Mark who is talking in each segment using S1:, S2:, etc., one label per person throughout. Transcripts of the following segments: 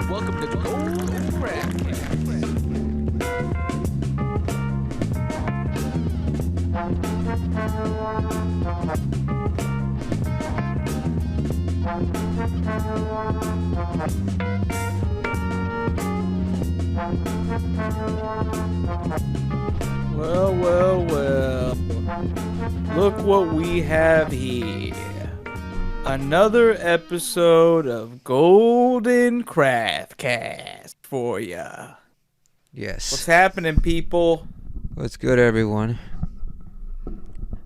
S1: Welcome to Golden Craft. Well. Look what we have here. Another episode of Golden Craft Cast for ya.
S2: Yes.
S1: What's happening, people?
S2: What's good, everyone?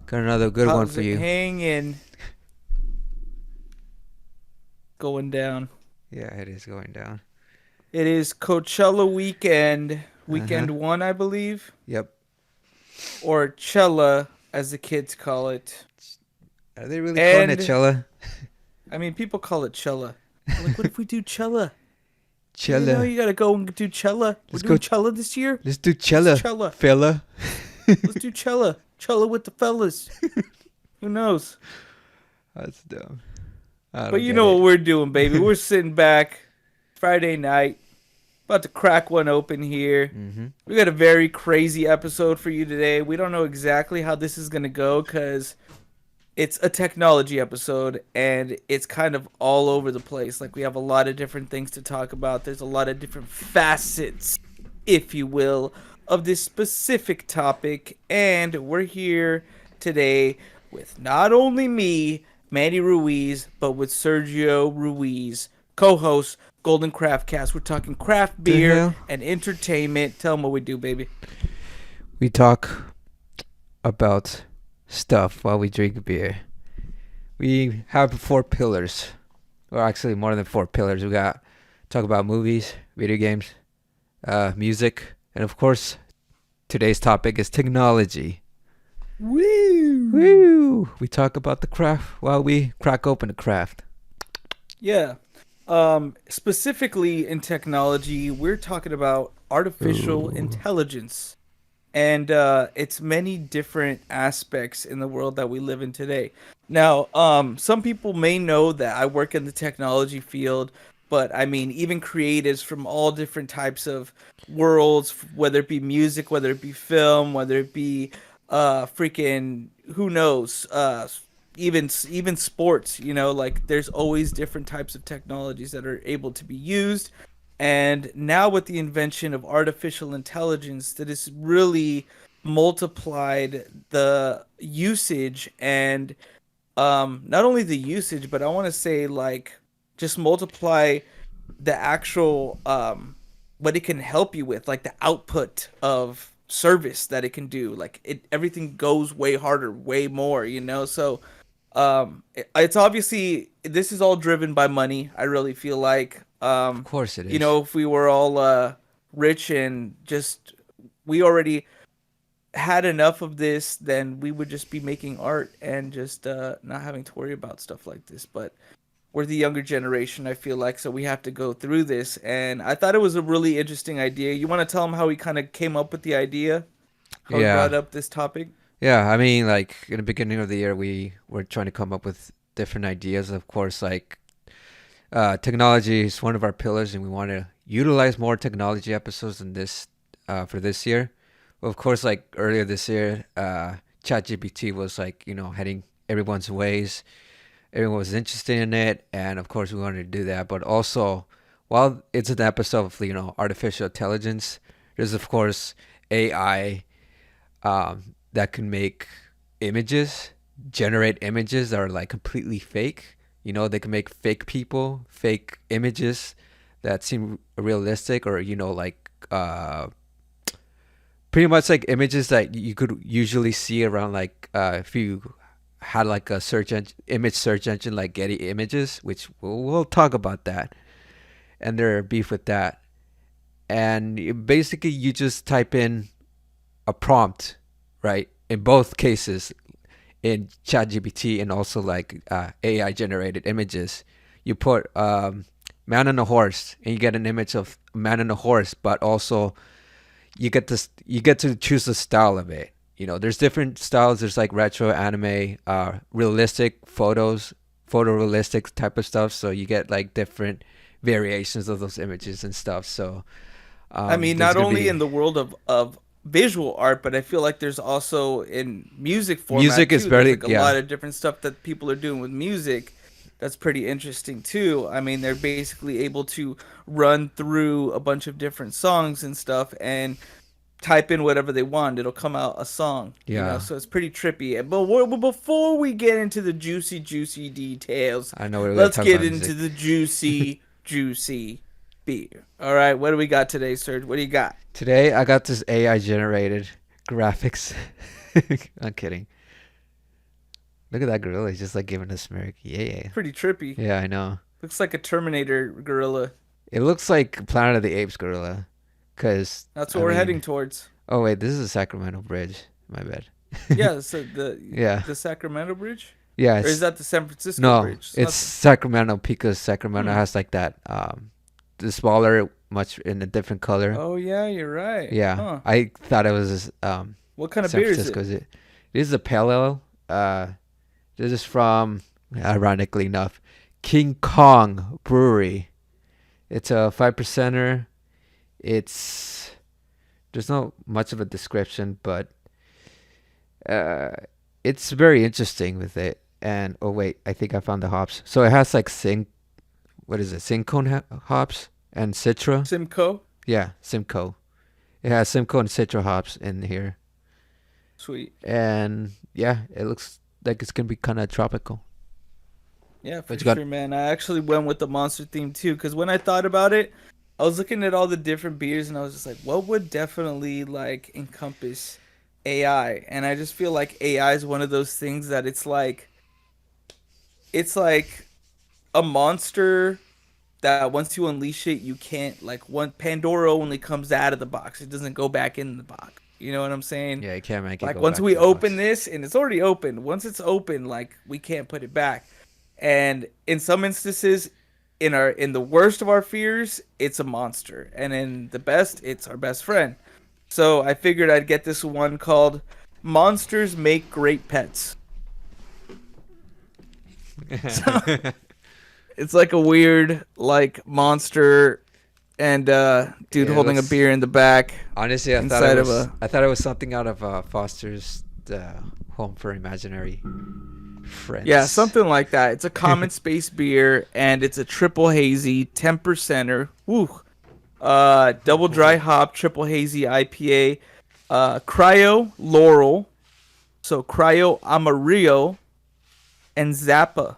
S2: Got another good one
S1: How's
S2: for
S1: it
S2: you.
S1: hanging? Going down.
S2: Yeah, it is going down.
S1: It is Coachella weekend. Weekend one, I believe.
S2: Yep.
S1: Or Chella, as the kids call it.
S2: Are they really calling it
S1: And-
S2: Chella?
S1: I mean, people call it Chella. Like, what if we do Chella?
S2: Chella.
S1: You know, you gotta go and do Chella. We're
S2: Let's
S1: doing
S2: go-
S1: Chella this year.
S2: Let's do Chella,
S1: Chella.
S2: fella.
S1: Let's do Chella. Chella with the fellas. Who knows?
S2: That's dumb. I
S1: But
S2: don't
S1: you
S2: get
S1: know
S2: it.
S1: what we're doing, baby. We're sitting back Friday night, about to crack one open here.
S2: Mm-hmm.
S1: We got a very crazy episode for you today. We don't know exactly how this is going to go because it's a technology episode and it's kind of all over the place. Like, we have a lot of different things to talk about. There's a lot of different facets, if you will, of this specific topic. And we're here today with not only me, Manny Ruiz, but with Sergio Ruiz, co-host Golden Craft Cast. We're talking craft beer
S2: hell?
S1: and entertainment. Tell them what we do, baby.
S2: We talk about stuff while we drink beer. We have 4 pillars. Well, actually, more than 4 pillars. We got talk about movies, video games, music, and of course, today's topic is technology.
S1: Woo!
S2: Woo! We talk about the craft while we crack open the craft.
S1: Yeah. Specifically in technology, we're talking about artificial intelligence and its many different aspects in the world that we live in today. Now, some people may know that I work in the technology field, but I mean, even creatives from all different types of worlds, whether it be music, whether it be film, whether it be freaking who knows, even sports, you know, like there's always different types of technologies that are able to be used. And now with the invention of artificial intelligence, that has really multiplied the usage and not only the usage, but I want to say like just multiply the actual what it can help you with, like the output of service that it can do. Like everything goes way harder, way more, you know. So it's obviously, this is all driven by money. I really feel like
S2: Of course it is.
S1: you know, if we were all rich and just we already had enough of this, then we would just be making art and just not having to worry about stuff like this. But we're the younger generation, I feel like, so we have to go through this. And I thought it was a really interesting idea. You want to tell them how we kind of came up with the idea? How we
S2: Yeah.
S1: brought up this topic?
S2: Yeah, I mean, like, in the beginning of the year, we were trying to come up with different ideas. Of course, like, technology is one of our pillars, and we want to utilize more technology episodes in this for this year. Of course, like, earlier this year, Chat GPT was, like, you know, heading everyone's ways. Everyone was interested in it, and, of course, we wanted to do that. But also, while it's an episode of, you know, artificial intelligence, there's, of course, AI that can make images, generate images that are like completely fake. You know, they can make fake people, fake images that seem realistic, or, you know, like pretty much like images that you could usually see around, like if you had like a image search engine like Getty Images, which we'll talk about that, and their beef with that. And basically, you just type in a prompt, right? In both cases, in ChatGPT and also like AI generated images, you put man on a horse, and you get an image of a man on a horse, but also you get to choose the style of it. You know, there's different styles. There's like retro, anime, realistic photos, photorealistic type of stuff. So you get like different variations of those images and stuff. So
S1: I mean,
S2: there's
S1: not
S2: gonna
S1: only
S2: be
S1: in the world of visual art, but I feel like there's also in music format
S2: music is
S1: too. There's
S2: very
S1: like a
S2: yeah.
S1: lot of different stuff that people are doing with music that's pretty interesting too. I mean, they're basically able to run through a bunch of different songs and stuff and type in whatever they want. It'll come out a song,
S2: Yeah,
S1: so it's pretty trippy. But before we get into the juicy details,
S2: I know we're gonna
S1: let's
S2: talk
S1: get
S2: about
S1: into
S2: music.
S1: the juicy beer. All right, what do we got today, Serge? What do you got?
S2: Today I got this AI generated graphics. I'm kidding. Look at that gorilla. He's just like giving a smirk. Yeah.
S1: Pretty trippy.
S2: Yeah, I know.
S1: Looks like a Terminator gorilla.
S2: It looks like Planet of the Apes gorilla. Cause
S1: That's what
S2: I
S1: we're
S2: mean,
S1: heading towards.
S2: oh wait, this is a Sacramento Bridge. My bad.
S1: Yeah, so the
S2: Yeah.
S1: the Sacramento Bridge,
S2: Yeah,
S1: or is
S2: it's
S1: that the San Francisco
S2: no,
S1: Bridge? It's
S2: it's
S1: not.
S2: Sacramento because Sacramento
S1: Hmm.
S2: has like that the smaller much in a different color.
S1: Oh yeah, you're right.
S2: Yeah.
S1: Huh?
S2: I thought it was
S1: What kind of
S2: San
S1: beer is
S2: Francisco.
S1: it?
S2: Is it? This is a pale ale. This is from ironically enough, King Kong Brewery. It's a 5%er. It's there's not much of a description, but uh, it's very interesting with it. And oh wait, I think I found the hops. So it has like what is it? Hops and Citra.
S1: Simcoe.
S2: Yeah, Simcoe. It has Simcoe and Citra hops in here,
S1: Sweet.
S2: and yeah, it looks like it's gonna be kind of tropical.
S1: Yeah, for
S2: But you got
S1: sure, man. I actually went with the monster theme too, because when I thought about it, I was looking at all the different beers and I was just like, what would definitely like encompass AI? And I just feel like AI is one of those things that it's like a monster that once you unleash it, you can't like one Pandora only comes out of the box. It doesn't go back in the box. You know what I'm saying?
S2: yeah, you can't make it
S1: Like
S2: go
S1: once
S2: back to
S1: we
S2: the
S1: open
S2: box.
S1: this and it's already open, once it's open, like we can't put it back. And in some instances, in the worst of our fears, it's a monster, and in the best, it's our best friend. So I figured I'd get this one called "Monsters Make Great Pets." So it's like a weird like monster and dude
S2: Yeah, it
S1: holding a
S2: looks.
S1: beer in the back
S2: Honestly,
S1: inside of a.
S2: I thought it was something out of Foster's Home for Imaginary
S1: Yeah,
S2: Friends.
S1: something like that. It's a common space beer, and it's a triple hazy, 10%er. Woo. Double dry hop, triple hazy IPA. Cryo Laurel, so Cryo Amarillo, and Zappa.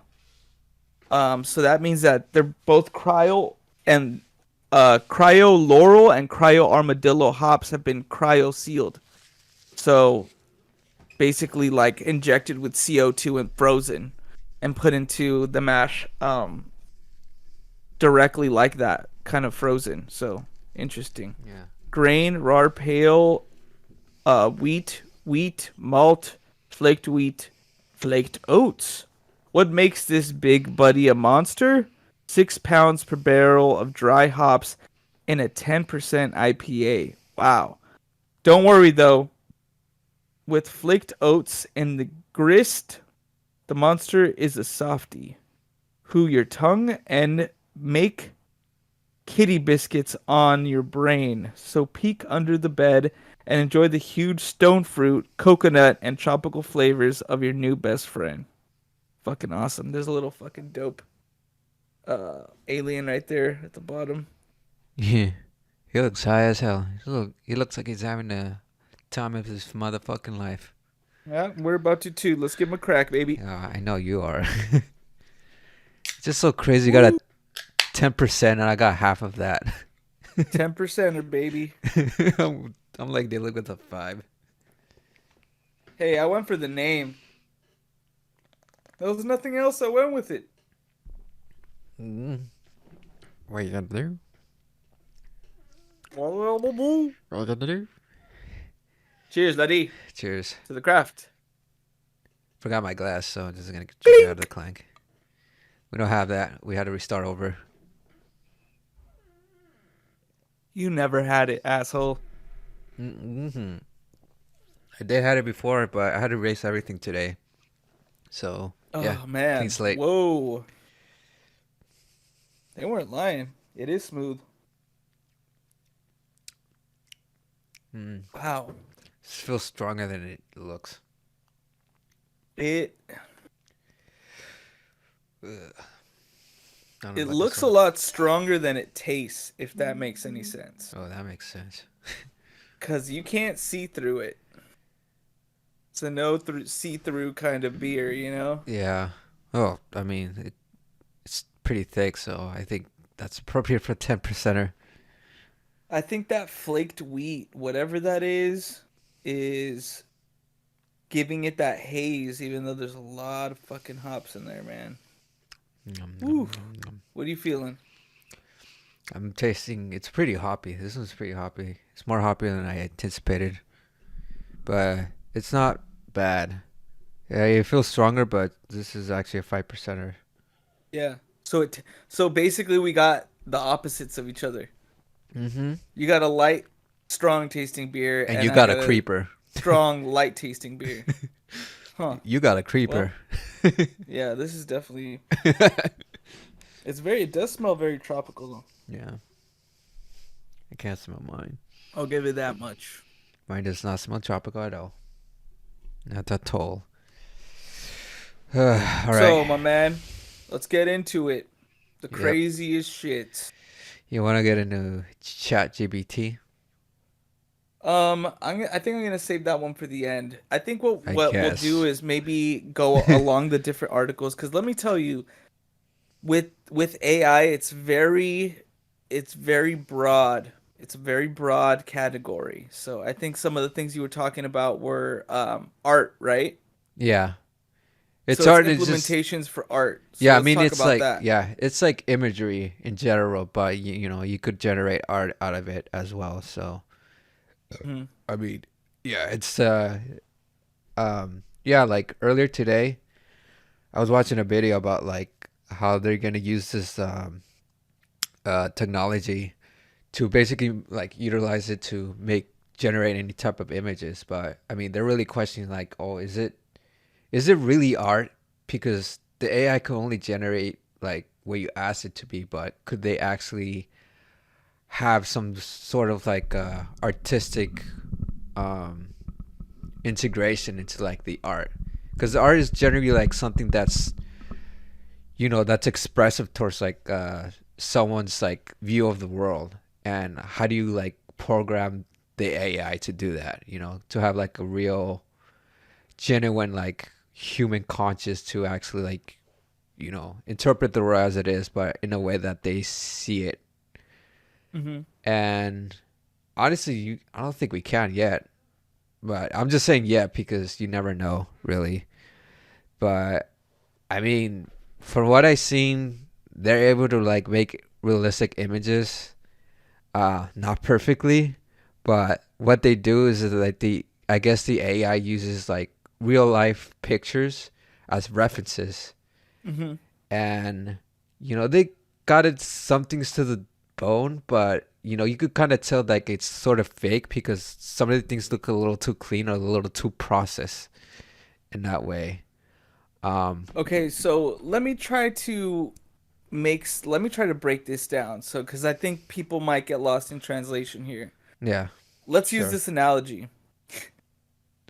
S1: So that means that they're both and Cryo Laurel and Cryo Armadillo hops have been cryo sealed. So basically like injected with CO2 and frozen and put into the mash directly like that, kind of frozen. So interesting.
S2: Yeah.
S1: Grain, raw pale, wheat, malt, flaked oats. What makes this big buddy a monster? 6 pounds per barrel of dry hops in a 10% IPA. Wow. Don't worry though. With flaked oats and the grist, the monster is a softie who your tongue and make kitty biscuits on your brain. So peek under the bed and enjoy the huge stone fruit, coconut, and tropical flavors of your new best friend. Fucking awesome. There's a little fucking dope alien right there at the bottom.
S2: Yeah. He looks high as hell. He looks like he's having the time of his motherfucking life.
S1: Yeah, we're about to too. Let's give him a crack, baby.
S2: I know you are. It's just so crazy. You got a
S1: Woo!
S2: 10% and I got half of that.
S1: 10%er, baby.
S2: I'm like they look with a 5.
S1: Hey, I went for the name. There was nothing else. I went with it.
S2: Mm. What you gonna do?
S1: Cheers,
S2: What you gonna do?
S1: laddie,
S2: Cheers.
S1: to the craft.
S2: Forgot my glass, so I'm just gonna drink it out of the clank. We don't have that. We had to restart over.
S1: You never had it, asshole.
S2: Mm-hmm. I did had it before, but I had to erase everything today. So yeah,
S1: Oh
S2: clean
S1: man.
S2: slate.
S1: Whoa. They weren't lying. It is smooth.
S2: Mm.
S1: Wow.
S2: It feels stronger than it looks.
S1: It
S2: Ugh. I don't know
S1: it
S2: about this
S1: looks a
S2: one.
S1: lot stronger than it tastes, if that makes any sense.
S2: Oh, that makes sense.
S1: Cause you can't see through it. It's a no through see through kind of beer, you know?
S2: Yeah. Oh, I mean, it's pretty thick, so I think that's appropriate for 10%er.
S1: I think that flaked wheat, whatever that is giving it that haze, even though there's a lot of fucking hops in there, man.
S2: Nom, nom,
S1: Woo.
S2: nom, nom.
S1: What are you feeling?
S2: I'm tasting. It's pretty hoppy. This one's pretty hoppy. It's more hoppy than I anticipated, but it's not bad. Yeah, it feels stronger, but this is actually a 5%er.
S1: Yeah. So basically we got the opposites of each other.
S2: Mm-hmm.
S1: You got a light, strong tasting beer,
S2: And
S1: and
S2: you
S1: I
S2: got a
S1: got a
S2: creeper.
S1: strong, light tasting beer. Huh.
S2: You got a
S1: Well,
S2: creeper.
S1: yeah, this is definitely. It does smell very tropical though.
S2: Yeah, I can't smell mine.
S1: I'll give it that much.
S2: Mine does not smell tropical at all. Not at all. All right.
S1: So, my man, let's get into it. The
S2: Yep.
S1: craziest shit.
S2: You want to get into Chat GPT?
S1: I think I'm gonna save that one for the end. I think
S2: I
S1: what we'll do
S2: guess.
S1: is maybe go along the different articles because let me tell you, with AI, it's very broad. It's a very broad category. So I think some of the things you were talking about were art, right?
S2: Yeah. It's
S1: So it's
S2: hard. It's just
S1: implementations for art. So
S2: yeah. I
S1: let's
S2: mean,
S1: talk
S2: it's
S1: about
S2: like
S1: that.
S2: yeah. It's like imagery in general, but you could generate art out of it as well. So
S1: Mhm.
S2: I mean, yeah. It's yeah. Like earlier today, I was watching a video about like how they're gonna use this technology to basically like utilize it to make generate any type of images. But I mean, they're really questioning like, oh, is it really art? Because the AI can only generate like what you ask it to be, but could they actually have some sort of like artistic um, integration into like the art? Because the art is generally like something that's that's expressive towards like someone's like view of the world, and how do you like program the AI to do that? To have like a real genuine like human conscious to actually like interpret the world as it is, but in a way that they see it.
S1: Mhm.
S2: And honestly, I don't think we can yet. But I'm just saying yet because you never know, really. But I mean, from what I've seen, they're able to like make realistic images. Not perfectly, but what they do is like I guess the AI uses like real life pictures as references,
S1: Mhm.
S2: and they got it some things to the bone, but you could kind of tell like it's sort of fake because some of the things look a little too clean or a little too processed in that way. Um,
S1: Okay, so let me try to break this down. So, because I think people might get lost in translation here.
S2: yeah,
S1: Let's use
S2: sure.
S1: this analogy.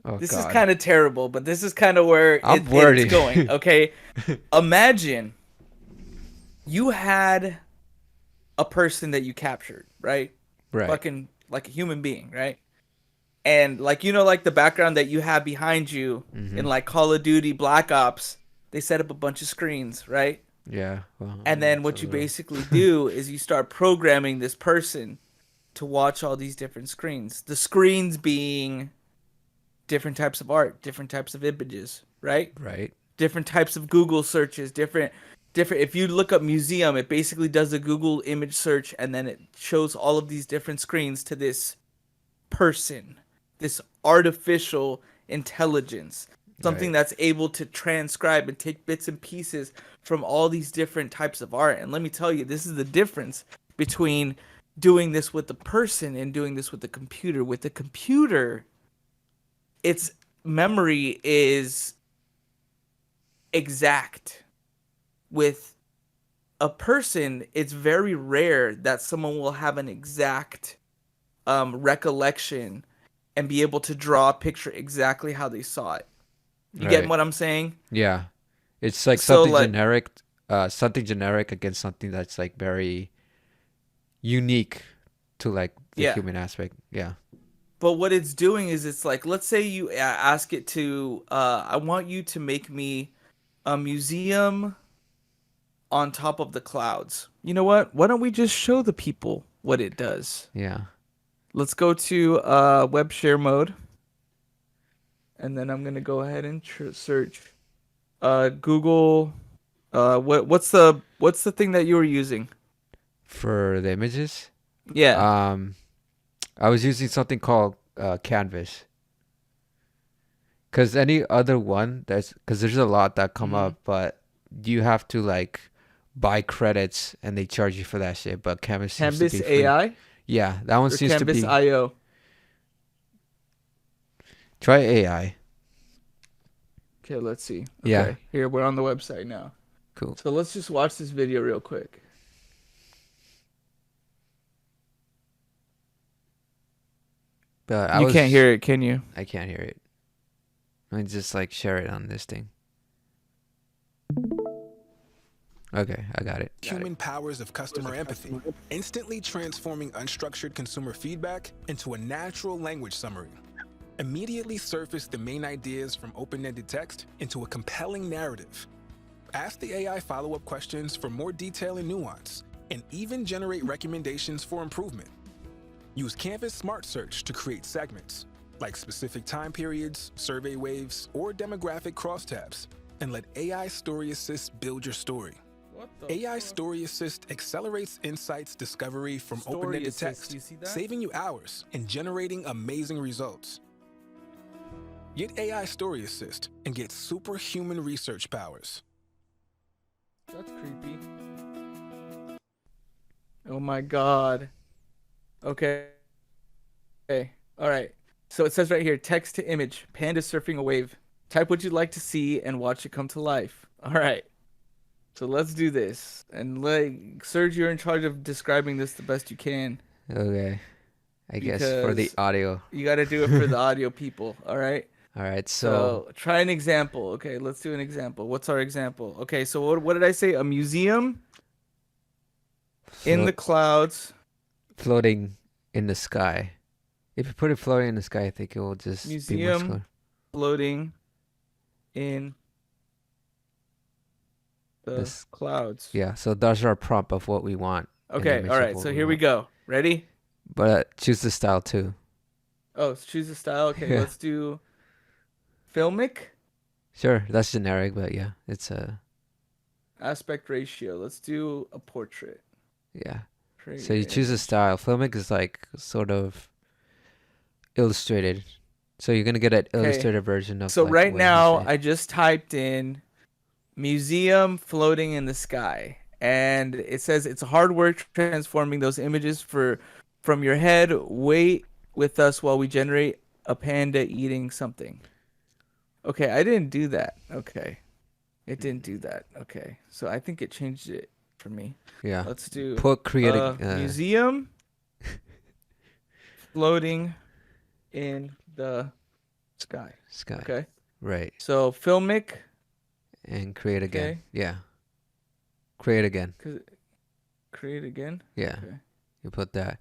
S2: Oh
S1: This is
S2: God,
S1: kind of terrible, but this is kind of where
S2: I'm
S1: it's
S2: worried.
S1: going. Okay, imagine you had a person that you captured, right?
S2: Right.
S1: Fucking like a human being, right? And like like the background that you have behind you in
S2: Mm-hmm.
S1: like Call of Duty Black Ops, they set up a bunch of screens, right?
S2: Yeah. Well,
S1: And then
S2: it's a
S1: what you
S2: little.
S1: basically do is you start programming this person to watch all these different screens. The screens being different types of art, different types of images, right?
S2: Right.
S1: Different types of Google searches, different if you look up museum, it basically does a Google image search and then it shows all of these different screens to this person, this artificial intelligence, something
S2: Right.
S1: that's able to transcribe and take bits and pieces from all these different types of art. And let me tell you, this is the difference between doing this with the person and doing this with the computer. With the computer, its memory is exact. With a person, it's very rare that someone will have an exact recollection and be able to draw a picture exactly how they saw it. You get
S2: Right.
S1: what I'm saying?
S2: Yeah. It's like
S1: So like
S2: something generic against something that's like very unique to like the
S1: yeah.
S2: human aspect. Yeah.
S1: But what it's doing is it's like, let's say you ask it to I want you to make me a museum on top of the clouds. You know what? Why don't we just show the people what it does?
S2: Yeah.
S1: Let's go to web share mode, and then I'm gonna go ahead and search Google. What's the thing that you were using?
S2: For the images,
S1: Yeah,
S2: um, I was using something called Canvas. Cause any other one cause there's a lot that come
S1: hmm
S2: up, but you have to like buy credits and they charge you for that shit. But Canvas seems to
S1: Canvas
S2: be free.
S1: AI
S2: Yeah, that one
S1: or
S2: seems to
S1: Canvas
S2: be.
S1: IO.
S2: Try AI.
S1: Okay, let's see.
S2: Yeah,
S1: Okay, here we're on the website now.
S2: cool.
S1: So let's just watch this video real quick.
S2: But
S1: You can't hear it, can you?
S2: I can't hear it. Let me just like share it on this thing. Okay, I got it.
S3: Human powers of customer empathy, instantly transforming unstructured consumer feedback into a natural language summary. Immediately surface the main ideas from open-ended text into a compelling narrative. Ask the AI follow-up questions for more detail and nuance, and even generate recommendations for improvement. Use Canvas Smart Search to create segments, like specific time periods, survey waves, or demographic crosstabs, and let AI Story Assist build your story.
S1: What the
S3: AI
S1: fuck?
S3: Story Assist accelerates insights discovery from
S1: Story
S3: open-ended
S1: Assist,
S3: text,
S1: you see that?
S3: saving you hours and generating amazing results. Get AI Story Assist and get superhuman research powers.
S1: That's creepy. Oh my god. Okay. Okay. All right. So it says right here, text to image, panda surfing a wave. Type what you'd like to see and watch it come to life. All right. So let's do this. And like Serge, you're in charge of describing this the best you can
S2: Okay, I guess for the
S1: because
S2: audio.
S1: you got to do it for the audio people. All right.
S2: All right, so
S1: So try an example. Okay, let's do an example. What's our example? Okay, so what did I say? A museum in the
S2: float
S1: clouds.
S2: floating in the sky. If you put it floating in the sky, I think it will just be much
S1: Museum
S2: cooler.
S1: floating in the
S2: This,
S1: clouds.
S2: yeah. So that's our prompt of what we want, an
S1: Okay, all
S2: image of
S1: right.
S2: what
S1: So
S2: we
S1: here we
S2: want.
S1: go. Ready?
S2: But choose the style too.
S1: Oh, choose a style. Okay,
S2: Yeah,
S1: let's do filmic
S2: sure. That's generic, but yeah, it's a
S1: aspect ratio. Let's do a portrait.
S2: yeah.
S1: Create
S2: So you
S1: an
S2: choose a
S1: image.
S2: style. Filmic is like sort of illustrated. So you're gonna get an
S1: Okay.
S2: illustrated version of
S1: So
S2: like
S1: right
S2: what he
S1: now
S2: said.
S1: I just typed in museum floating in the sky, and it says it's hard work transforming those images for from your head. Wait with us while we generate a panda eating something. Okay, I didn't do that. Okay. It didn't do that. Okay. So I think it changed it for me.
S2: Yeah.
S1: Let's do
S2: Put create
S1: museum floating in the sky.
S2: sky.
S1: Okay.
S2: Right.
S1: So filmic.
S2: And create again.
S1: Okay.
S2: Yeah. Create again.
S1: Create again.
S2: Yeah.
S1: Okay.
S2: You put that.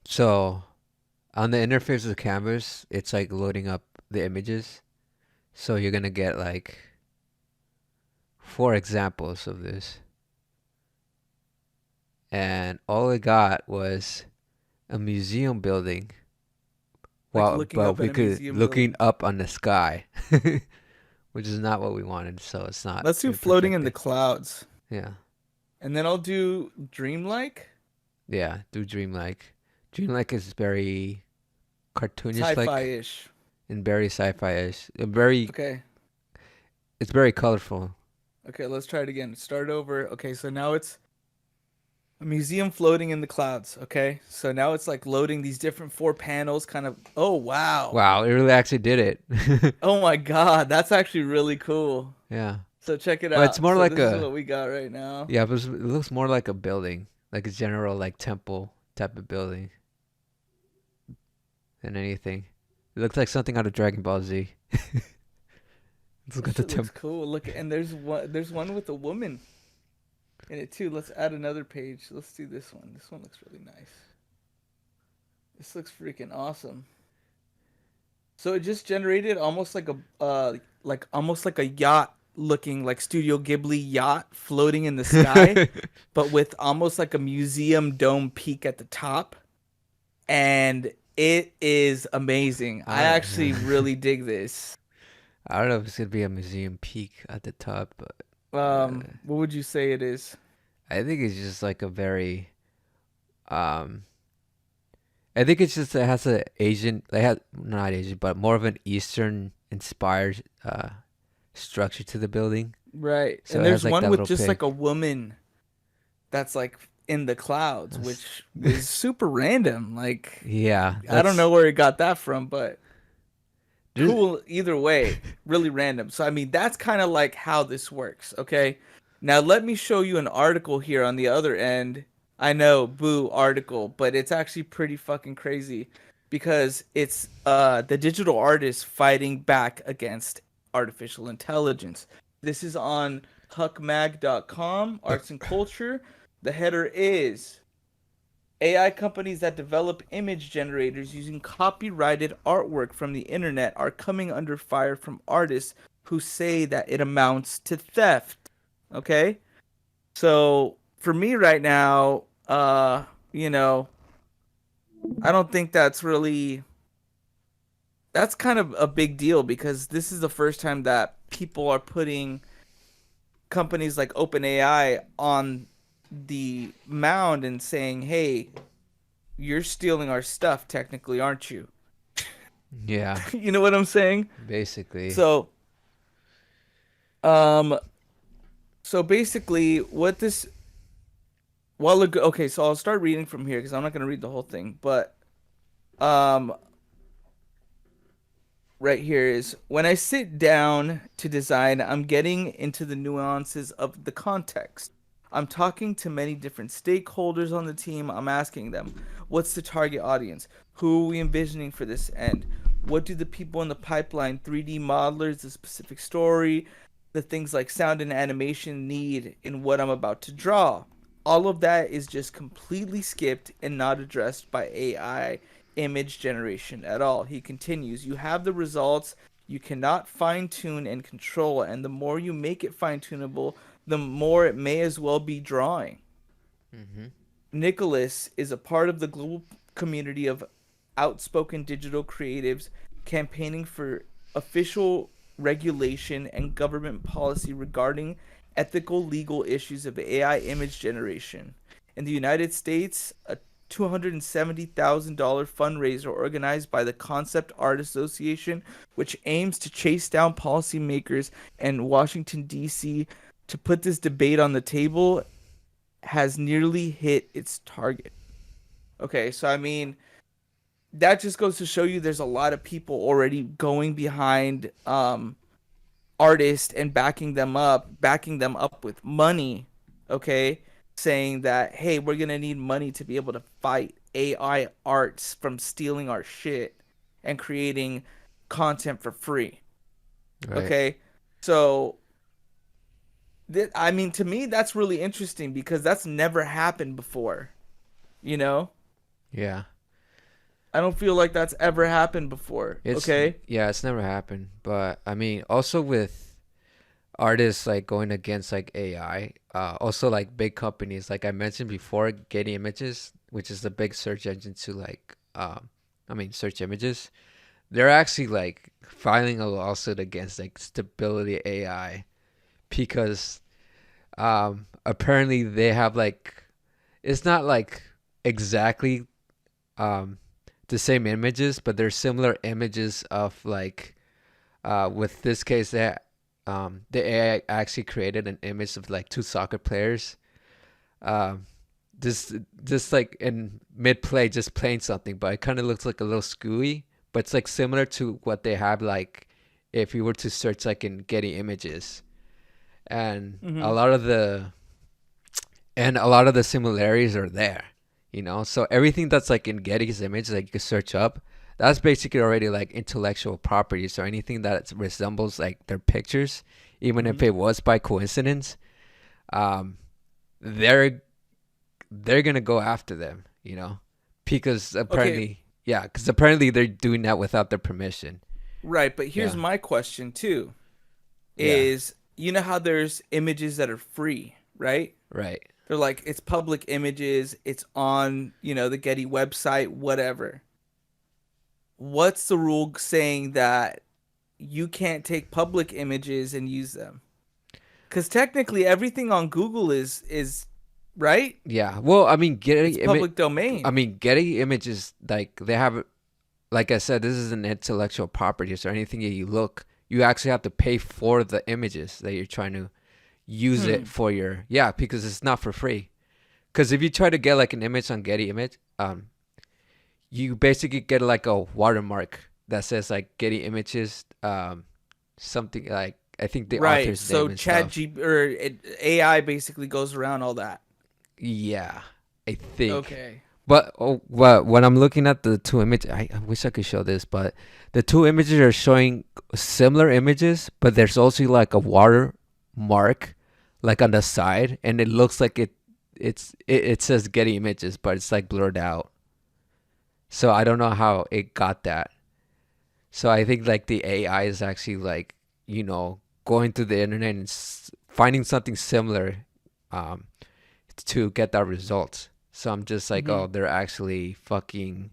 S2: So on the interface of the canvas, it's like loading up the images. So you're gonna get like 4 examples of this. And all it got was a museum building.
S1: Like
S2: Well,
S1: looking
S2: but
S1: up
S2: we
S1: at a
S2: could
S1: museum
S2: looking
S1: building.
S2: up on the sky, which is not what we wanted. So it's not
S1: Let's do
S2: been
S1: floating in the
S2: perfected.
S1: clouds.
S2: Yeah,
S1: And then I'll do dreamlike.
S2: yeah. Do dreamlike. Dreamlike is very cartoonish, like
S1: Sci-fi-ish.
S2: and very sci-fi-ish. Very,
S1: Okay.
S2: it's very colorful.
S1: Okay, let's try it again. Start over. Okay, so now it's a museum floating in the clouds. Okay, so now it's like loading these different four panels, kind of. Oh wow!
S2: Wow, it really actually did it.
S1: Oh my God, that's actually really cool.
S2: Yeah.
S1: So check it
S2: But it's
S1: out.
S2: more
S1: So
S2: like
S1: this is
S2: a
S1: what we got right now.
S2: yeah, but it looks more like a building, like a general like temple type of building than anything. It looks like something out of Dragon Ball Z. Look
S1: That
S2: at the
S1: shit looks
S2: temple.
S1: cool. Look, and there's one with a woman in it too. Let's add another page. Let's do this one. This one looks really nice. This looks freaking awesome. So it just generated almost like almost like a yacht looking like Studio Ghibli yacht floating in the sky, but with almost like a museum dome peak at the top. And it is amazing. I
S2: I
S1: actually
S2: don't,
S1: really dig this.
S2: I don't know if it's gonna be a museum peak at the top, but
S1: What would you say it is?
S2: I think it's just like a very um I think it's just it has a Asian they had not Asian but more of an Eastern inspired structure to the building.
S1: Right.
S2: So
S1: And
S2: it has
S1: there's
S2: like
S1: one
S2: that
S1: with
S2: little
S1: just
S2: pig.
S1: like a woman that's like in the clouds,
S2: That's,
S1: which is super random. Like
S2: yeah,
S1: I don't
S2: that's
S1: know where he got that from, but
S2: there's
S1: cool either way. Really random. So I mean, that's kind of like how this works, okay? Now let me show you an article here on the other end. I know, boo article, but it's actually pretty fucking crazy because it's the digital artist fighting back against artificial intelligence. This is on huckmag.com, arts and culture. The header is AI companies that develop image generators using copyrighted artwork from the internet are coming under fire from artists who say that it amounts to theft. Okay? So, for me right now, you know, I don't think that's kind of a big deal because this is the first time that people are putting companies like OpenAI on the mound and saying, "Hey, you're stealing our stuff technically, aren't you?"
S2: yeah,
S1: You know what I'm saying?
S2: basically.
S1: So, um so basically what this well okay, so I'll start reading from here cuz I'm not going to read the whole thing, but um right here is when I sit down to design, I'm getting into the nuances of the context. I'm talking to many different stakeholders on the team. I'm asking them, what's the target audience? Who are we envisioning for this end? What do the people in the pipeline, 3D modelers, the specific story, the things like sound and animation need in what I'm about to draw? All of that is just completely skipped and not addressed by AI image generation at all. He continues, you have the results, you cannot fine tune and control, and the more you make it fine tunable, the more it may as well be drawing.
S2: Mm-hmm.
S1: Nicholas is a part of the global community of outspoken digital creatives campaigning for official regulation and government policy regarding ethical legal issues of AI image generation. In the United States, a $270,000 fundraiser organized by the Concept Art Association, which aims to chase down policymakers in Washington, D.C. to put this debate on the table, has nearly hit its target. Okay, so I mean, that just goes to show you there's a lot of people already going behind artists and backing them up with money, okay? Saying that, hey, we're gonna need money to be able to fight AI arts from stealing our shit and creating content for free.
S2: Right.
S1: Okay? So I mean, to me that's really interesting because that's never happened before, you know?
S2: Yeah.
S1: I don't feel like that's ever happened before.
S2: It's
S1: Okay?
S2: yeah, it's never happened. But I mean, also with artists like going against like AI, also like big companies, like I mentioned before, Getty Images, which is the big search engine to like, I mean, search images. They're actually like filing a lawsuit against like Stability AI because apparently they have like it's not like exactly um the same images, but they're similar images of like with this case that the AI actually created an image of like two soccer players um just like in mid play just playing something, but it kind of looks like a little screwy, but it's like similar to what they have like if you were to search like in Getty Images. and
S1: Mm-hmm.
S2: a lot of the similarities are there, you know. So everything that's like in Getty's image, like you can search up, that's basically already like intellectual property. So anything that resembles like their pictures, even if
S1: Mm-hmm.
S2: it was by coincidence, um, they're they're gonna go after them, you know, because
S1: Okay,
S2: apparently, yeah, because apparently they're doing that without their permission.
S1: right, but here's
S2: Yeah,
S1: my question too.
S2: yeah,
S1: Is you know how there's images that are free, right?
S2: right.
S1: They're like it's public images, it's on, the Getty website, whatever. What's the rule saying that you can't take public images and use them? Because technically everything on Google is right.
S2: Yeah. Well, I mean,
S1: It's public domain.
S2: Getty Images, like they have, like I said, this is an intellectual property. So anything that you look, you actually have to pay for the images that you're trying to use it
S1: Hmm.
S2: for your, yeah, because it's not for free. Because if you try to get like an image on Getty Image, you basically get like a watermark that says like Getty Images, something like I think the
S1: Right.
S2: author's
S1: So
S2: name and
S1: Chat
S2: stuff.
S1: G or AI basically goes around all that.
S2: Yeah, I think.
S1: Okay.
S2: But when I'm looking at the two images, I wish I could show this, but the two images are showing similar images, but there's also like a watermark, like on the side, and it looks like it says Getty Images, but it's like blurred out. So I don't know how it got that. So I think like the AI is actually like, you know, going through the internet and finding something similar, um, to get that result. So I'm just like,
S1: Hmm.
S2: oh, they're actually fucking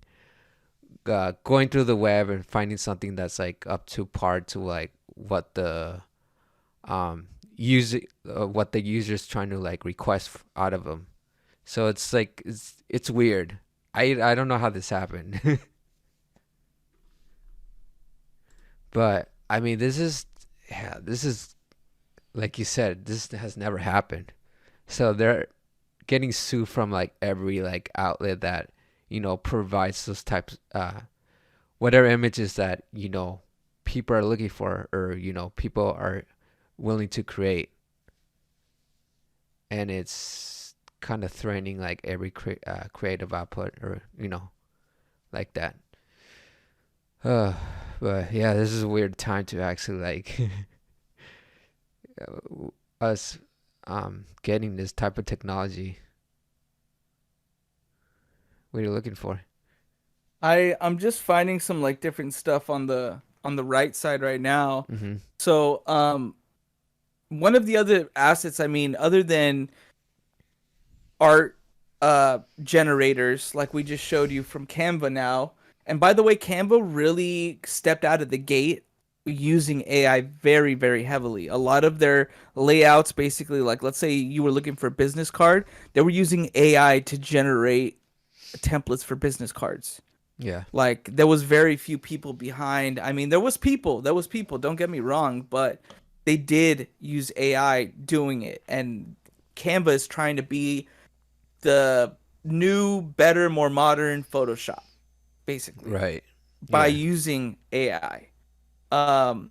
S2: going through the web and finding something that's like up to par to like what the user what the user's trying to like request out of them. So it's like it's weird. I don't know how this happened, but I mean this is like you said, this has never happened. So they're getting sued from like every like outlet that, you know, provides those types whatever images that, you know, people are looking for, or you know, people are willing to create. And it's kind of threatening like every creative output, or you know, like that. uh but yeah, this is a weird time to actually like us getting this type of technology. What are you looking for?
S1: I'm just finding some like different stuff on the right side right now.
S2: Mm-hmm.
S1: So one of the other assets, I mean, other than art generators like we just showed you from Canva now. And by the way, Canva really stepped out of the gate using AI very, very heavily. A lot of their layouts, basically, like let's say you were looking for a business card, they were using AI to generate templates for business cards.
S2: Yeah.
S1: Like there was very few people behind. I mean, there was people, don't get me wrong, but they did use AI doing it. And Canva is trying to be the new, better, more modern Photoshop, basically,
S2: Right.
S1: by
S2: Yeah.
S1: using AI. Um,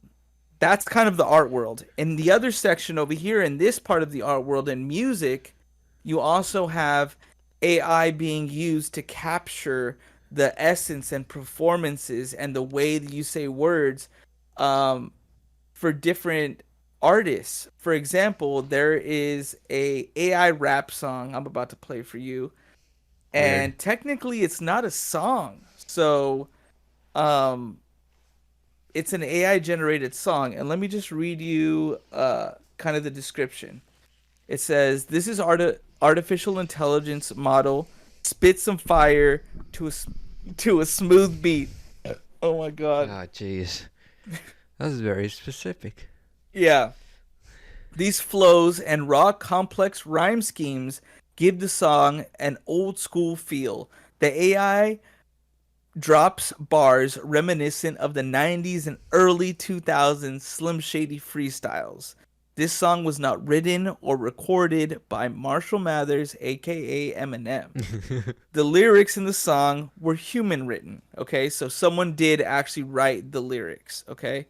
S1: that's kind of the art world. In the other section over here, in this part of the art world in music, you also have AI being used to capture the essence and performances and the way that you say words um, for different artists. For example, there is a AI rap song I'm about to play for you,
S2: Weird.
S1: and technically it's not a song. So, um it's an AI generated song, and let me just read you kind of the description. It says this is artificial intelligence model spit some fire to to a smooth beat. Oh my god.
S2: Ah, jeez. That was very specific.
S1: Yeah. These flows and raw complex rhyme schemes give the song an old school feel. The AI drops bars reminiscent of the 90s and early 2000s Slim Shady freestyles. This song was not written or recorded by Marshall Mathers, aka Eminem. The lyrics in the song were human written, okay? So someone did actually write the lyrics, okay?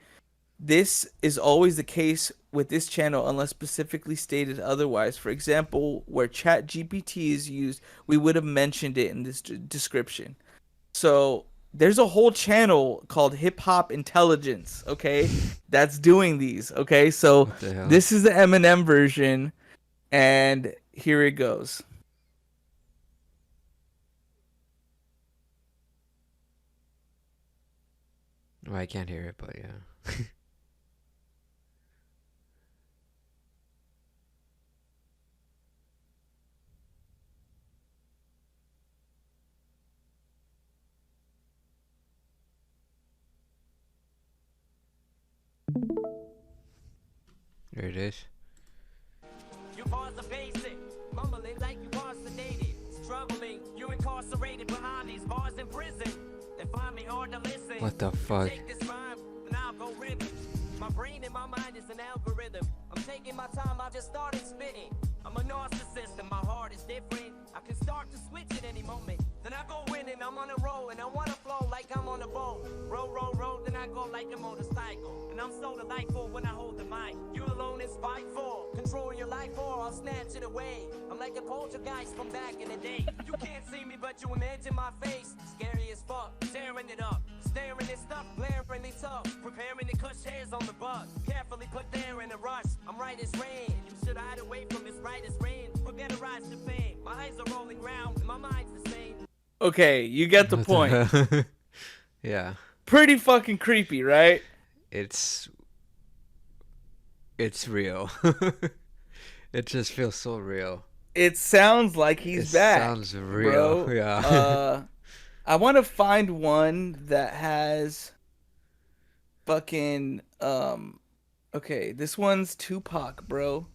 S1: This is always the case with this channel unless specifically stated otherwise. For example, where Chat GPT is used, we would have mentioned it in this description. So there's a whole channel called Hip Hop Intelligence, okay, that's doing these, okay? So
S2: What the hell?
S1: this is the Eminem version, and here it goes.
S2: Well, I can't hear it, but yeah. There it is.
S4: You pause the basic, mumbling like you are sedated, struggling, you're incarcerated behind these bars in prison. They find me hard to listen.
S2: What the fuck?
S4: Take this rhyme, and I'll go rip it. My brain and my mind is an algorithm. I'm taking my time, I just started spitting. I'm a narcissist and my heart is different. I can start to switch at any moment. Then I go in and I'm on a roll and I wanna flow like I'm on a boat. Roll, roll, roll, then I go like a motorcycle. And I'm so delightful when I hold the mic. You alone is spiteful. Control your life or I'll snatch it away. I'm like a poltergeist from back in the day. You can't see me but you imagine my face. Scary as fuck, tearing it up. Staring at stuff, glaringly tough. Preparing to cush hairs on the bus. Carefully put there in a rush. I'm right as rain. You should hide away from this right as rain. Forget a rise to fame. My eyes are rolling round. My mind's the same.
S1: Okay, you get the point.
S2: Yeah.
S1: Pretty fucking creepy, right?
S2: It's real. It just feels so real.
S1: It sounds like he's back.
S2: Sounds real.
S1: Bro.
S2: Yeah.
S1: I want to find one that has fucking okay, this one's Tupac, bro.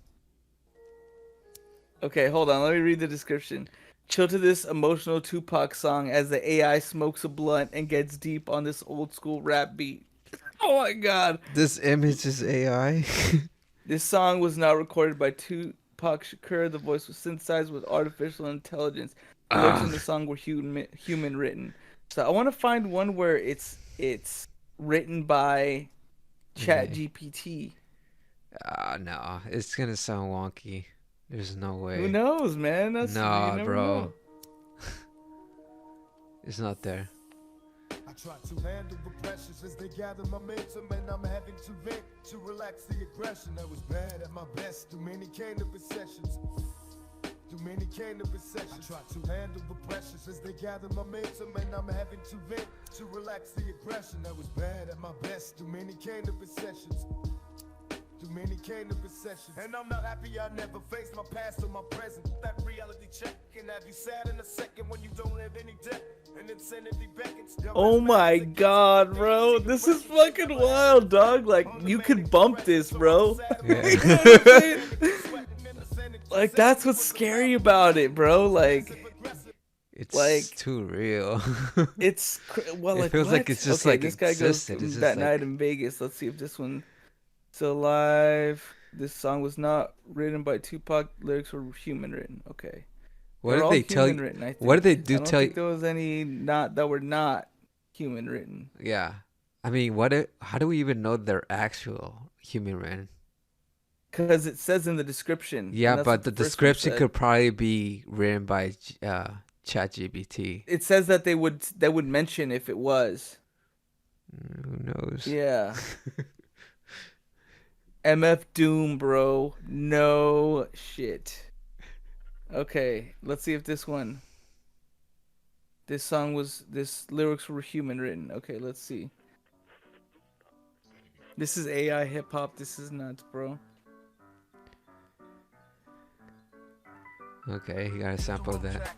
S1: Okay, hold on, let me read the description. Chill to this emotional Tupac song as the AI smokes a blunt and gets deep on this old school rap beat. Oh my god.
S2: This image is AI.
S1: This song was not recorded by Tupac Shakur. The voice was synthesized with artificial intelligence. The lyrics in the song were human written. So I want to find one where it's written by Chat GPT.
S2: No, it's gonna sound wonky. There's no way.
S1: Who knows, man? That's
S2: Nah,
S1: you never
S2: bro.
S1: know.
S2: It's not there.
S5: I try to handle the pressures as they gather momentum, and I'm having to vent to relax the aggression. I was bad at my best, too many cannabis sessions. Too many cannabis sessions. I try to handle the pressures as they gather momentum, and I'm having to vent to relax the aggression. I was bad at my best, too many cannabis sessions. Too many cannabis sessions. And I'm not happy I never faced my past or my present. That reality check can have you sad in a second when you don't have any debt. And insanity beckons.
S1: Oh my god, bro. This is fucking wild, dog. Like, you could bump this, bro.
S2: Yeah.
S1: You know what I'm saying? Like, that's what's scary about it, bro. Like,
S2: It's
S1: Like-
S2: too real.
S1: it's well,
S2: It
S1: like
S2: feels
S1: what?
S2: like it's just
S1: okay,
S2: like
S1: this guy
S2: existed.
S1: goes
S2: It's just
S1: that
S2: like-
S1: night in Vegas. Let's see if this one still alive. This song was not written by Tupac. Lyrics were human written. Okay.
S2: What
S1: They're
S2: did
S1: all
S2: they tell
S1: human
S2: you?
S1: written, I
S2: What did
S1: think.
S2: they do
S1: I don't
S2: tell
S1: think
S2: you?
S1: there was any not that were not human written.
S2: Yeah. I mean, how do we even know they're actual human written?
S1: Because it says in the description. and
S2: Yeah,
S1: that's
S2: but
S1: what
S2: the
S1: first one
S2: description
S1: said.
S2: could probably be written by ChatGPT.
S1: It says that they would mention if it was.
S2: Who knows?
S1: Yeah. MF Doom, bro. No shit. Okay, let's see if this one. This lyrics were human written. Okay, let's see. This is AI hip hop. This is nuts, bro.
S2: Okay, you got a sample of that.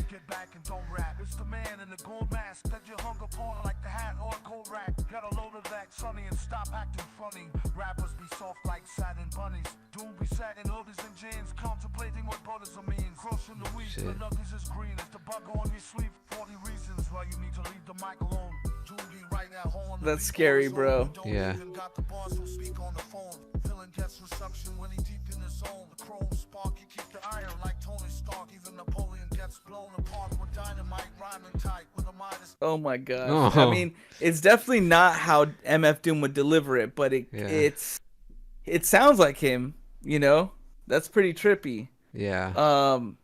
S6: Get back and don't rap. It's the man in the gold mask that you hung upon like the hat or a cold rack. Got a load of that sunny and stop acting funny. Rappers be soft like satin bunnies. Doom be satin hoodies and jeans, contemplating what butters means. Crushing the weeds, the
S2: Shit.
S6: nuggies is green. It's the bug on your sleeve. 40 reasons why you need to leave the mic alone. Doom be right now, on the
S1: That's
S6: beat,
S1: scary,
S6: bars
S1: bro.
S6: on, don't
S2: Yeah.
S6: even got the bars, so speak on the phone. Feeling gets resumption when he deep in the zone. The chrome spark, you keep the iron like Tony Stark. Even Napoleon gets gets blown apart with dynamite rhyming tight with a modest.
S1: Oh my gosh. I
S2: Oh,
S1: mean, it's definitely not how MF Doom would deliver it, but
S2: yeah,
S1: it sounds like him, you know? That's pretty trippy.
S2: yeah.
S1: Um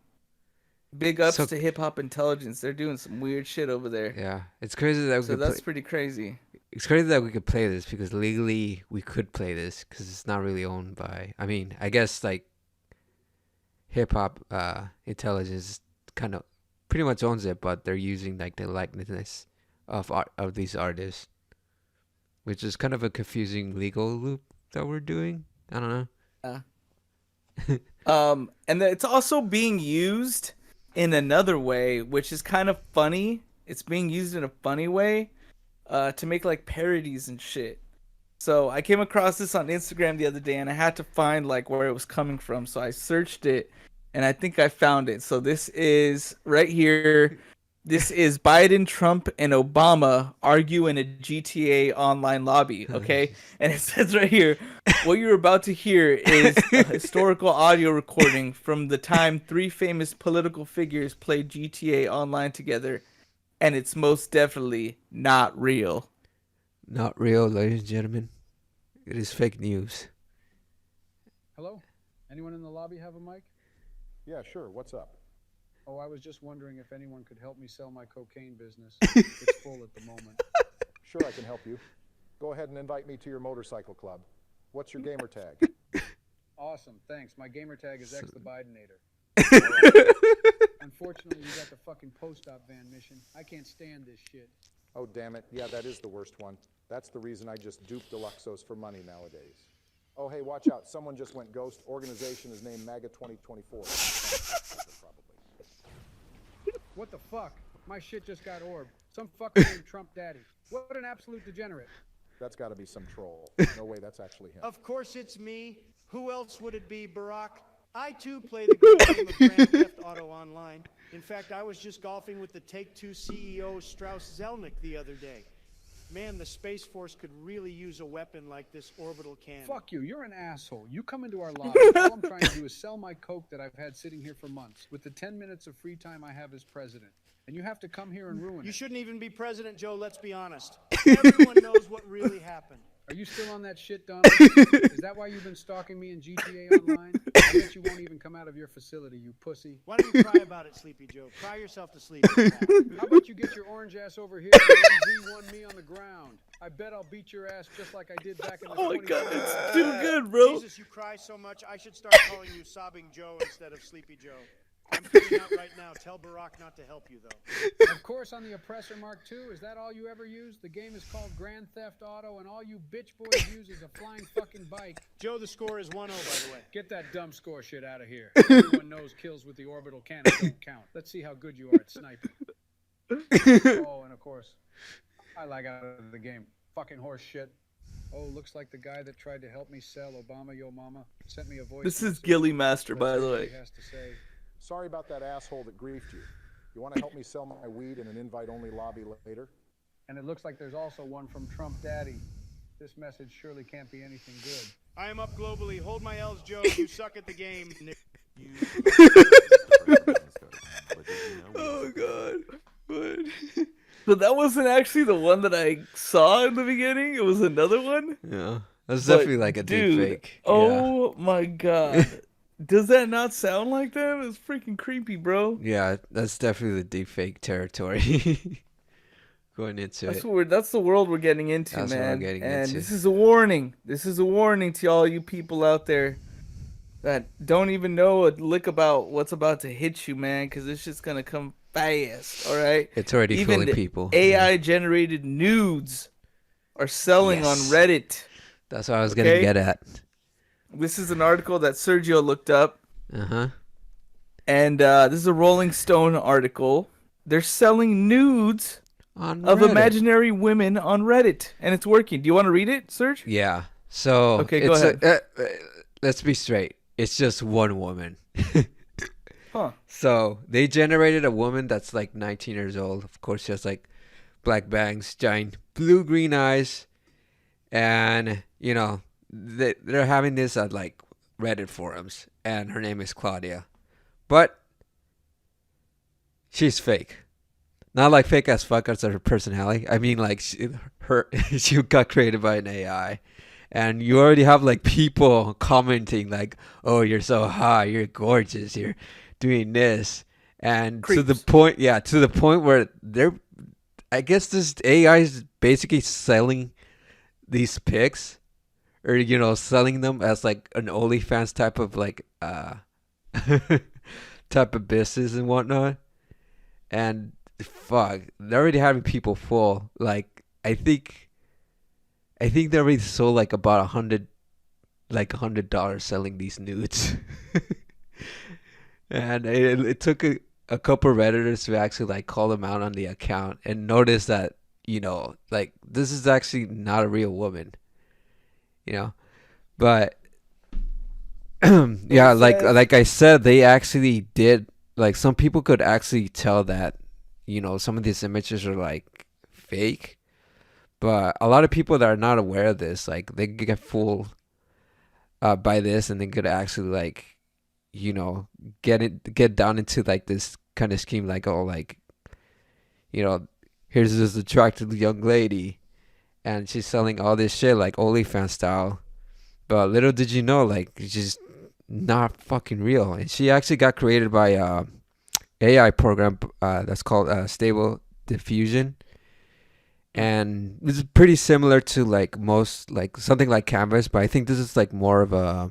S1: Big ups
S2: So
S1: to Hip Hop Intelligence. They're doing some weird shit over there.
S2: yeah, it's crazy that we
S1: So
S2: could play.
S1: that's pretty crazy.
S2: It's crazy that we could play this because legally we could play this because it's not really owned by. I mean, I guess like hip hop intelligence kind of pretty much owns it, but they're using like the likeness of these artists, which is kind of a confusing legal loop that we're doing. I don't know.
S1: And it's also being used in another way, which is kind of funny. It's being used in a funny way, to make like parodies and shit. So I came across this on Instagram the other day, and I had to find like where it was coming from. So I searched it, and I think I found it. So this is right here. This is Biden, Trump, and Obama argue in a GTA online lobby. Okay, and it says right here, what you're about to hear is a historical audio recording from the time three famous political figures played GTA online together, and it's most definitely not real.
S2: Not real, ladies and gentlemen. It is fake news.
S7: Hello? Anyone in the lobby have a mic?
S8: Yeah, sure. What's up?
S7: Oh, I was just wondering if anyone could help me sell my cocaine business. It's full at the moment.
S8: Sure, I can help you. Go ahead and invite me to your motorcycle club. What's your gamer tag?
S7: Awesome, thanks. My gamer tag is X the Bidenator. Unfortunately, you got the fucking post-op van mission. I can't stand this shit.
S8: Oh, damn it. Yeah, that is the worst one. That's the reason I just dupe Deluxos for money nowadays. Oh, hey, watch out. Someone just went ghost. Organization is named MAGA 2024. Probably.
S7: What the fuck? My shit just got orbed. Some fucker named Trump Daddy. What an absolute degenerate.
S8: That's got to be some troll. No way, that's actually him.
S9: Of course it's me. Who else would it be, Barack? I too play the good game of Grand Theft Auto Online. In fact, I was just golfing with the Take-Two CEO Strauss Zelnick the other day. Man, the Space Force could really use a weapon like this orbital cannon.
S7: Fuck you, you're an asshole. You come into our lobby. All I'm trying to do is sell my coke that I've had sitting here for months with the 10 minutes of free time I have as president. And you have to come here and ruin
S9: You
S7: it.
S9: shouldn't even be president, Joe, let's be honest. Everyone knows what really happened.
S7: Are you still on that shit, Donald? Is that why you've been stalking me in GTA Online? I bet you won't even come out of your facility, you pussy.
S9: Why don't you cry about it, Sleepy Joe? Cry yourself to sleep.
S7: How about you get your orange ass over here and MZ1 me on the ground? I bet I'll beat your ass just like I did back in the
S1: Oh my god,
S7: 20s.
S1: it's too good, bro.
S9: Jesus, you cry so much, I should start calling you Sobbing Joe instead of Sleepy Joe. I'm putting out right now. Tell Barack not to help you, though.
S7: Of course, on the Oppressor Mark II, is that all you ever use? The game is called Grand Theft Auto, and all you bitch boys use is a flying fucking bike.
S9: Joe, the score is 1-0, by the way.
S7: Get that dumb score shit out of here. Everyone knows kills with the orbital cannon don't count. Let's see how good you are at sniping. Oh, and of course, I lag out of the game. Fucking horse shit. Oh, looks like the guy that tried to help me sell Obama Yo Mama sent me a voice.
S1: This is
S7: message.
S1: Gilly Master, by
S7: Let's
S1: the
S7: see what
S1: way.
S7: he has to say.
S8: Sorry about that asshole that griefed you. You want to help me sell my weed in an invite-only lobby later?
S7: And it looks like there's also one from Trump Daddy. This message surely can't be anything good.
S9: I am up globally. Hold my L's, Joe. You suck at the game.
S1: Oh god. What? So that wasn't actually the one that I saw in the beginning. It was another one.
S2: Yeah, that's
S1: But,
S2: definitely like a deep
S1: dude,
S2: fake.
S1: Oh my god. Does that not sound like them? It's freaking creepy, bro.
S2: Yeah, that's definitely the deep fake territory. Going into
S1: That's
S2: it.
S1: what that's the world we're getting into,
S2: That's what we're
S1: man.
S2: getting
S1: and
S2: into.
S1: this is a warning. This is a warning to all you people out there that don't even know a lick about what's about to hit you, man, because it's just gonna come fast. All right.
S2: It's already
S1: Even
S2: fooling
S1: the
S2: people.
S1: AI generated nudes are selling on
S2: Yes.
S1: Reddit.
S2: That's what I was gonna
S1: Okay.
S2: get at.
S1: This is an article that Sergio looked up,
S2: Uh-huh.
S1: and this is a Rolling Stone article. They're selling nudes
S2: On
S1: of
S2: Reddit.
S1: imaginary women on Reddit, and it's working. Do you want to read it, Serge?
S2: Yeah. So
S1: Okay, go
S2: it's let's be straight. It's just one woman.
S1: Huh.
S2: So they generated a woman that's like 19 years old. Of course, she has like black bangs, giant blue-green eyes, and you know they're having this at like Reddit forums, and her name is Claudia. But she's fake. Not like fake as fuck as her personality. I mean, like she got created by an AI, and you already have like people commenting like, "Oh, you're so hot, you're gorgeous, you're doing this," and to the
S1: Creeps.
S2: point, yeah, to the point where they're, I guess this AI is basically selling these pics, or selling them as like an OnlyFans type of like type of business and whatnot. And fuck, they're already having people full. Like I think they already sold like about $100 selling these nudes. And it took a couple of redditors to actually like call them out on the account and notice that like this is actually not a real woman, but yeah, like I said, they actually did, like, some people could actually tell that some of these images are like fake, but a lot of people that are not aware of this, like, they get fooled by this, and they could actually like get down into like this kind of scheme, like, oh, like, here's this attractive young lady and she's selling all this shit like OnlyFans style, but little did you know, like, it's just not fucking real. And she actually got created by AI program that's called Stable Diffusion, and this is pretty similar to like most, like something like Canvas, but I think this is like more of a,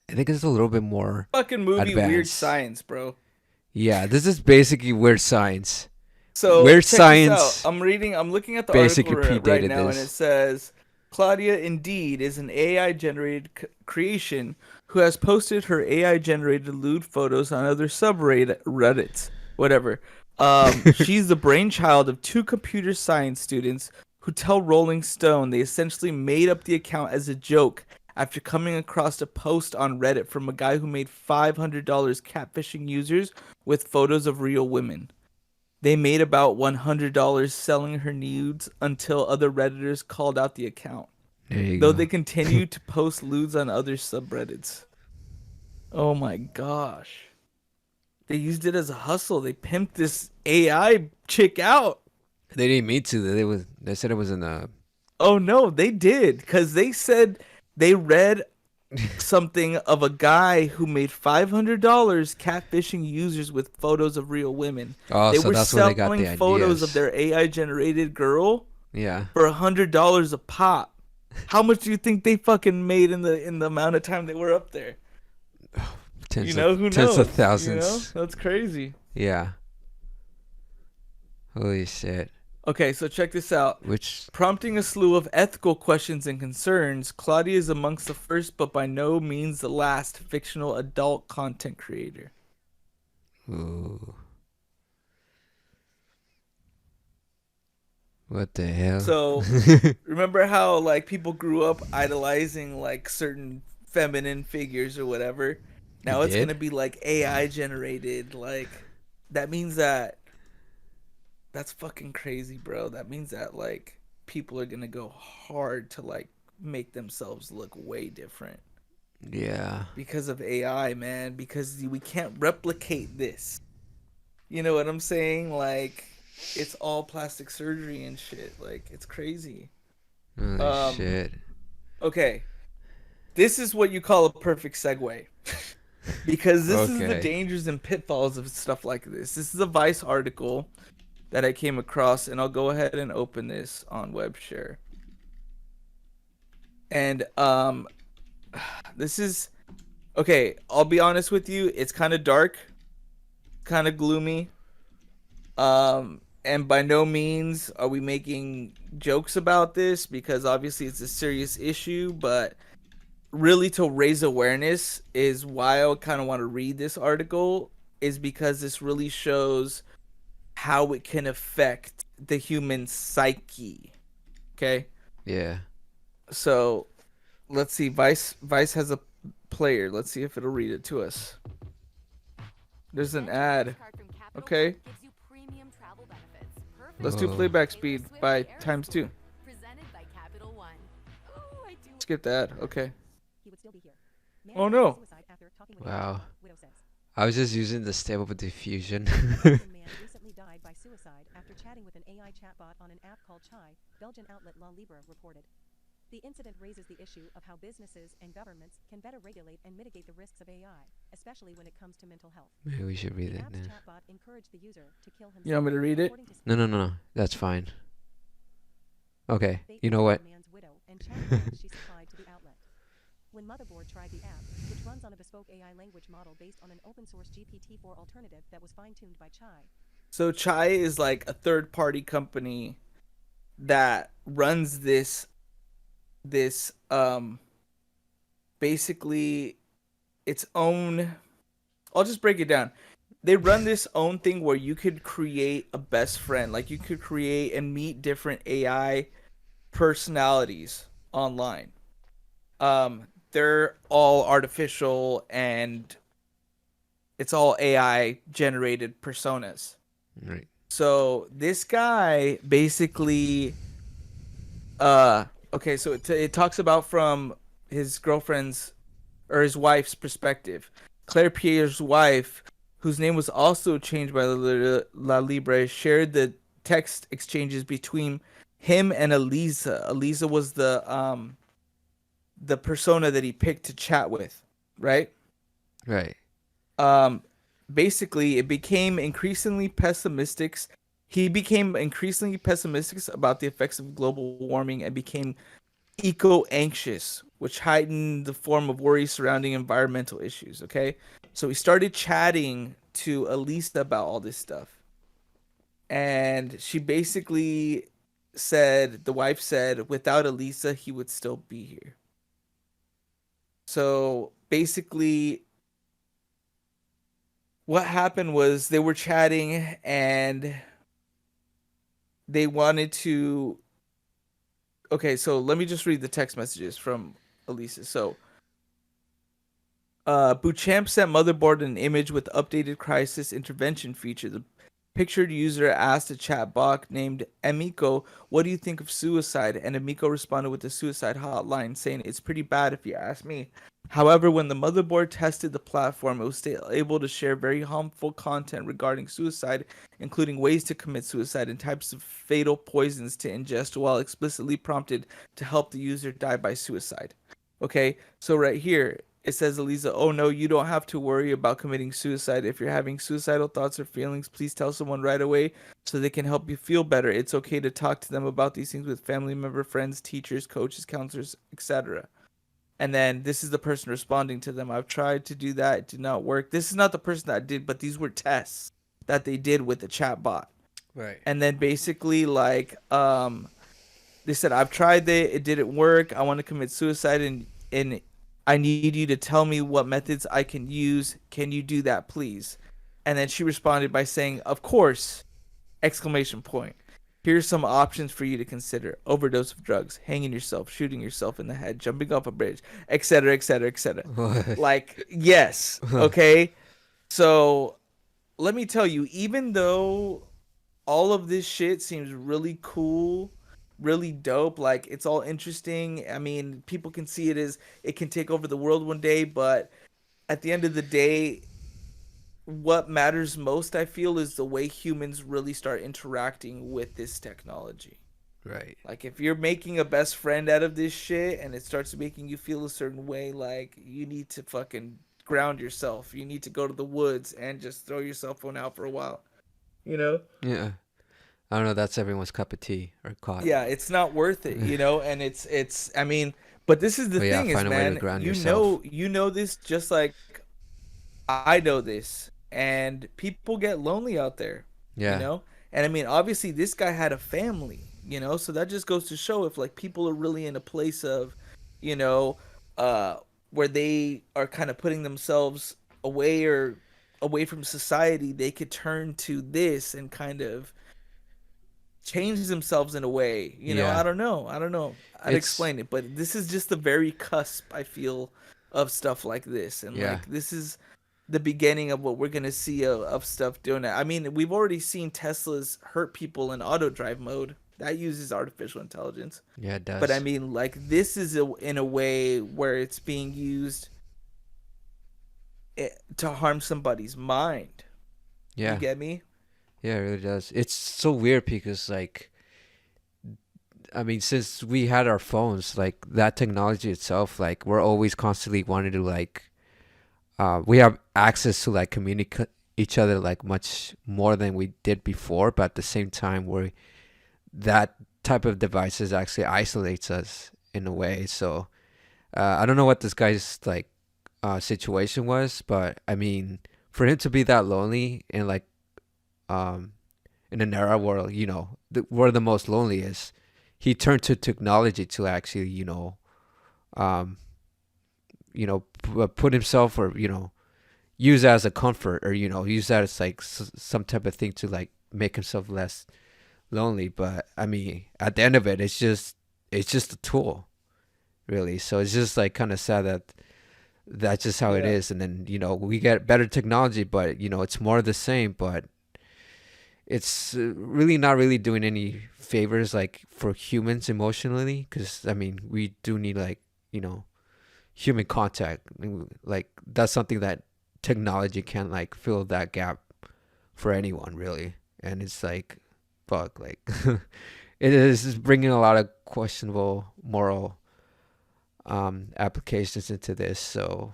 S2: I think it's a little bit more
S1: Fucking movie Weird
S2: advanced.
S1: Science, bro.
S2: Yeah, this is basically Weird Science.
S1: So
S2: Weird
S1: check
S2: Science
S1: this out. I'm looking at the
S2: basically
S1: article right
S2: predated
S1: now,
S2: this.
S1: and it says Claudia Indeed is an AI generated creation who has posted her AI generated lewd photos on other subreddits, whatever. She's the brainchild of two computer science students who tell Rolling Stone they essentially made up the account as a joke after coming across a post on Reddit from a guy who made $500 catfishing users with photos of real women. They made about $100 selling her nudes until other Redditors called out the account.
S2: There you
S1: Though
S2: go.
S1: they continued to post lewds on other subreddits. Oh my gosh. They used it as a hustle. They pimped this AI chick out.
S2: They didn't mean to. They said it was in a.
S1: Oh no, they did. Because they said they read something of a guy who made $500 catfishing users with photos of real women.
S2: Oh,
S1: They
S2: so
S1: were
S2: that's where they
S1: selling
S2: got the
S1: photos of
S2: ideas.
S1: their AI generated girl
S2: Yeah.
S1: for $100 a pop. How much do you think they fucking made in the amount of time they were up there?
S2: Tens
S1: Who
S2: of
S1: knows?
S2: thousands.
S1: That's crazy.
S2: Yeah. Holy shit.
S1: Okay, so check this out.
S2: Which.
S1: Prompting a slew of ethical questions and concerns, Claudia is amongst the first, but by no means the last, fictional adult content creator.
S2: Ooh. What the hell?
S1: So, remember how like people grew up idolizing like certain feminine figures or whatever? Now it's
S2: did?
S1: gonna be like AI generated. Like that means that's fucking crazy, bro. That means that like people are gonna go hard to like make themselves look way different
S2: Yeah.
S1: because of AI, man. Because we can't replicate this. You know what I'm saying? Like it's all plastic surgery and shit. Like it's crazy.
S2: Holy shit.
S1: Okay, this is what you call a perfect segue. Because this is the
S2: Okay.
S1: dangers and pitfalls of stuff like this. This is a Vice article that I came across, and I'll go ahead and open this on WebShare. And this is okay. I'll be honest with you; it's kind of dark, kind of gloomy. And by no means are we making jokes about this because obviously it's a serious issue, but really to raise awareness is why I kind of want to read this article, is because this really shows how it can affect the human psyche. Okay?
S2: Yeah.
S1: So, let's see. Vice has a player. Let's see if it'll read it to us. There's an ad. Okay. Let's do playback speed by ×2. Skip the ad. Okay. Oh no.
S2: Wow. I was just using the stable diffusion.
S10: Belgian man recently died by suicide after chatting with an AI chatbot on an app called Chai, Belgian outlet La Libre reported. The incident raises the issue of how businesses and governments can better regulate and mitigate the risks of AI, especially when it comes to mental health.
S2: Maybe we should read
S10: The
S2: it
S10: app's
S2: now.
S10: chatbot encouraged the user to kill himself.
S1: You want me to read it?
S10: according to
S2: No. That's fine. Okay.
S10: Bateman
S2: You know
S10: was
S2: what?
S10: the man's widow and chat accounts she supplied to the outlet. When Motherboard tried the app, which runs on a bespoke AI language model based on an open-source GPT-4 alternative that was fine-tuned by Chai.
S1: So Chai is like a third-party company that runs this basically its own. I'll just break it down. They run this own thing where you could create a best friend, like you could create and meet different AI personalities online. They're all artificial and it's all AI generated personas.
S2: Right.
S1: So this guy basically okay, so it talks about from his girlfriend's or his wife's perspective. Claire Pierre's wife, whose name was also changed by La Libre, shared the text exchanges between him and Elisa. Elisa was the persona that he picked to chat with, right?
S2: Right.
S1: Basically it became increasingly pessimistic. He became increasingly pessimistic about the effects of global warming and became eco-anxious, which heightened the form of worry surrounding environmental issues, okay? So he started chatting to Elisa about all this stuff. And she basically said, the wife said, without Elisa, he would still be here. So basically, what happened was they were chatting and they wanted to. Okay, so let me just read the text messages from Elisa. So, Bouchamp sent Motherboard an image with updated crisis intervention feature. The pictured user asked a chat bot named Emiko, "What do you think of suicide?" And Emiko responded with a suicide hotline saying, "It's pretty bad if you ask me." However, when the Motherboard tested the platform, it was still able to share very harmful content regarding suicide, including ways to commit suicide and types of fatal poisons to ingest, while explicitly prompted to help the user die by suicide. Okay, so right here, it says, Elisa, "Oh no, you don't have to worry about committing suicide. If you're having suicidal thoughts or feelings, please tell someone right away so they can help you feel better. It's okay to talk to them about these things with family member, friends, teachers, coaches, counselors, etc." And then this is the person responding to them. "I've tried to do that. It did not work." This is not the person that did, but these were tests that they did with the chat bot.
S2: Right.
S1: And then basically like they said, "I've tried it didn't work. I want to commit suicide and I need you to tell me what methods I can use. Can you do that, please?" And then she responded by saying, "Of course!" Exclamation point. "Here's some options for you to consider: overdose of drugs, hanging yourself, shooting yourself in the head, jumping off a bridge, etc., etc., etc." Like, yes, okay. So let me tell you, even though all of this shit seems really cool, really dope, like it's all interesting. I mean, people can see it as it can take over the world one day, but at the end of the day, what matters most, I feel, is the way humans really start interacting with this technology.
S2: Right.
S1: Like, if you're making a best friend out of this shit and it starts making you feel a certain way, like, you need to fucking ground yourself. You need to go to the woods and just throw your cell phone out for a while. You know?
S2: Yeah. I don't know. That's everyone's cup of tea or coffee.
S1: Yeah, it's not worth it, you know? And it's, I mean, but this is the
S2: But yeah,
S1: thing is,
S2: find a way to
S1: man,
S2: ground
S1: you
S2: yourself.
S1: know this just like I know this. And people get lonely out there,
S2: Yeah.
S1: you know? And I mean, obviously this guy had a family, you know? So that just goes to show if like people are really in a place of, you know, where they are kind of putting themselves away from society, they could turn to this and kind of change themselves in a way, you know?
S2: Yeah.
S1: I don't know. I'd explain it, but this is just the very cusp, I feel, of stuff like this. And
S2: Yeah.
S1: like, this is the beginning of what we're going to see of stuff doing that. I mean, we've already seen Teslas hurt people in auto drive mode. That uses artificial intelligence.
S2: Yeah, it does.
S1: But I mean, like, this is in a way where it's being used to harm somebody's mind. You
S2: Yeah.
S1: get me?
S2: Yeah, it really does. It's so weird because like I mean, since we had our phones, like that technology itself, like we're always constantly wanting to like we have access to like communicate each other like much more than we did before, but at the same time we're that type of devices actually isolates us in a way. So I don't know what this guy's like situation was, but I mean, for him to be that lonely and like um, in an era where we're the most loneliest, he turned to technology to actually um, put himself or use that as a comfort or use that as like some type of thing to like make himself less lonely. But I mean, at the end of it, it's just a tool, really. So it's just like kind of sad that that's just how it
S1: Yeah.
S2: is. And then we get better technology, but it's more of the same. But it's really not really doing any favors like for humans emotionally, because I mean we do need like human contact. Like that's something that technology can't like fill that gap for anyone really. And it's like fuck, like it is bringing a lot of questionable moral applications into this. So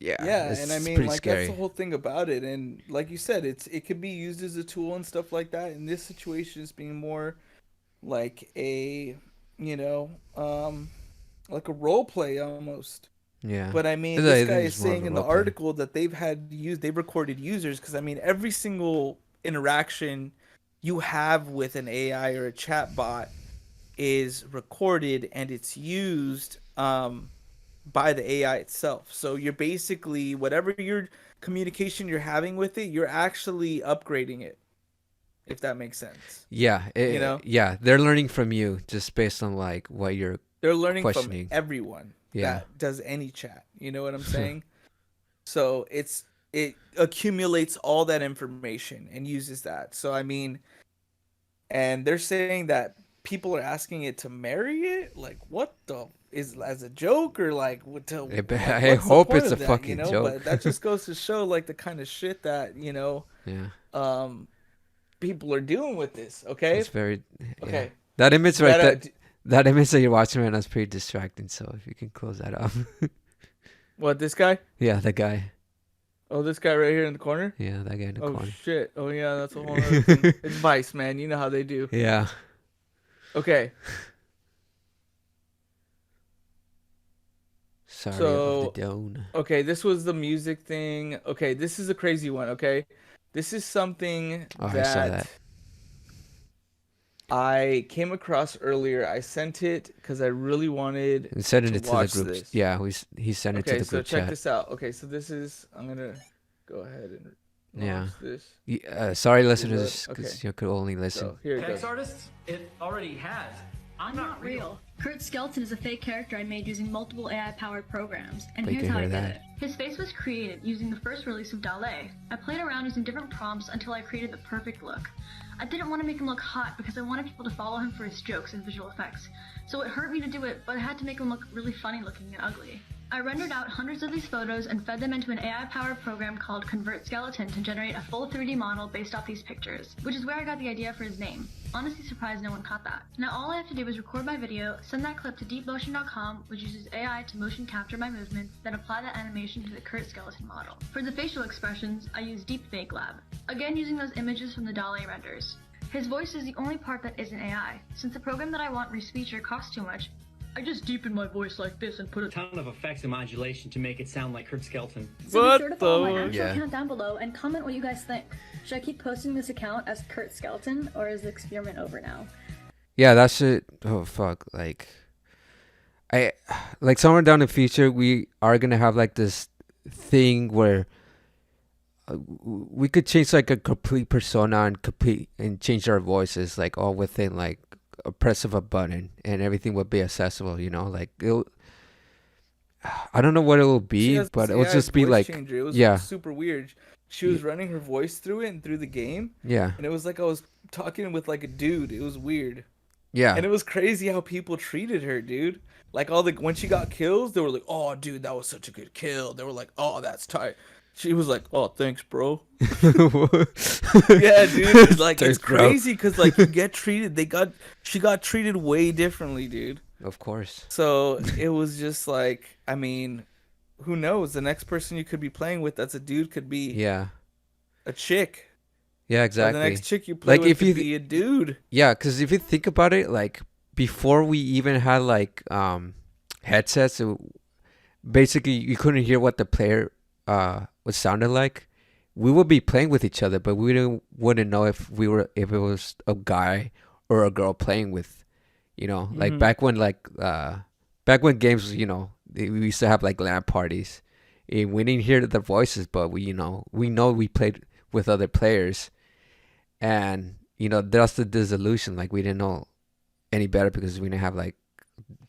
S2: yeah,
S1: Yeah, and I
S2: it's
S1: mean,
S2: pretty
S1: like that's the
S2: scary.
S1: whole thing about it. And like you said, it could be used as a tool and stuff like that. In this situation, it's being more like a, you know, like a role play almost.
S2: Yeah,
S1: But I mean, this
S2: I
S1: guy
S2: think
S1: is
S2: it's more of
S1: saying
S2: a
S1: in the
S2: role play.
S1: article that they've recorded users, because I mean, every single interaction you have with an AI or a chat bot is recorded and it's used by the AI itself. So you're basically, whatever your communication you're having with it, you're actually upgrading it, if that makes sense.
S2: Yeah,
S1: You know,
S2: yeah, they're learning from you just based on like what you're
S1: they're learning from
S2: questioning.
S1: everyone
S2: Yeah.
S1: that does any chat. You know what I'm saying? So it accumulates all that information and uses that. So I mean, and they're saying that people are asking it to marry it. Like, what the is as a joke or like what to like
S2: I
S1: what's the
S2: hope
S1: point
S2: it's a
S1: of that?
S2: fucking
S1: But
S2: joke.
S1: that just goes to show like the kind of shit that
S2: Yeah,
S1: um people are doing with this. Okay,
S2: it's very yeah.
S1: okay.
S2: That image
S1: That
S2: right there, that image that you're watching right now is pretty distracting. So if you can close that off.
S1: what this guy?
S2: Yeah, the guy.
S1: Oh, this guy right here in the corner.
S2: Yeah, that guy in the
S1: Oh
S2: corner.
S1: shit. Oh yeah, that's a whole other thing. It's Vice, man. You know how they do.
S2: Yeah.
S1: Okay,
S2: Sorry of the
S1: so
S2: Doan.
S1: okay, this was the music thing. Okay, this is a crazy one. Okay, this is something
S2: Oh, I saw
S1: that
S2: that.
S1: I came across earlier. I sent it because I really wanted
S2: We sent
S1: to
S2: it to the
S1: watch
S2: group.
S1: this.
S2: Yeah, he sent it to
S1: Okay,
S2: the
S1: so
S2: group
S1: check
S2: chat.
S1: this out. Okay, so this is I'm gonna go ahead and
S2: Yeah.
S1: launch this.
S2: Sorry,
S1: Pull
S2: listeners,
S1: up. Okay,
S2: because you could only listen.
S1: so here it
S11: Text
S1: goes.
S11: artists, it already has. I'm not real.
S12: Kurt Skeleton is a fake character I made using multiple AI-powered programs, and
S2: But you
S12: here's
S2: can
S12: how I
S2: hear
S12: did
S2: that.
S12: it. His face was created using the first release of DALL-E. I played around using different prompts until I created the perfect look. I didn't want to make him look hot because I wanted people to follow him for his jokes and visual effects. So it hurt me to do it, but I had to make him look really funny looking and ugly. I rendered out hundreds of these photos and fed them into an AI-powered program called Convert Skeleton to generate a full 3D model based off these pictures, which is where I got the idea for his name. Honestly surprised no one caught that. Now all I have to do is record my video, send that clip to deepmotion.com, which uses AI to motion capture my movements, then apply that animation to the Kurt Skeleton model. For the facial expressions, I use Deepfake Lab, again using those images from the DALL-E renders. His voice is the only part that isn't AI. Since the program that I want re-speecher costs too much, I just deepen my voice like this and put a
S11: ton of effects and modulation to make it sound like Kurt Skeleton.
S12: So
S1: What
S12: be sure to follow my
S1: the-
S12: actual
S2: Yeah.
S12: account down below and comment what you guys think. Should I keep posting this account as Kurt Skeleton, or is the experiment over now?
S2: Yeah, that shit. Oh fuck! Like, I like somewhere down the future we are gonna have like this thing where we could change like a complete persona and change our voices like all within like a press of a button, and everything would be accessible. Like it'll. I don't know what it will
S1: She
S2: be,
S1: has
S2: but
S1: this
S2: it will
S1: AI
S2: just be
S1: voice
S2: like
S1: changer. It was
S2: yeah,
S1: super weird. She was running her voice through it and through the game,
S2: yeah,
S1: and it was like I was talking with like a dude. It was weird.
S2: yeah.
S1: And it was crazy how people treated her, dude. Like when she got kills, they were like, "Oh, dude, that was such a good kill." They were like, "Oh, that's tight." She was like, "Oh, thanks, bro." Yeah, dude. Like, it's
S2: Thanks, bro.
S1: crazy because like you get treated. She got treated way differently, dude.
S2: Of course.
S1: So it was just like, I mean, who knows? The next person you could be playing with that's a dude could be
S2: Yeah.
S1: a chick,
S2: Yeah,
S1: or the next
S2: exactly.
S1: chick you play
S2: Like
S1: with
S2: if
S1: could
S2: you
S1: be a dude.
S2: yeah, because if you think about it, like before we even had like headsets, basically you couldn't hear what the player what sounded like. We would be playing with each other, but wouldn't know if it was a guy or a girl playing with, like
S1: Mhm.
S2: back when games, we used to have like LAN parties. And we didn't hear the voices, but we know we played with other players, and that's the disillusion. Like we didn't know any better because we didn't have like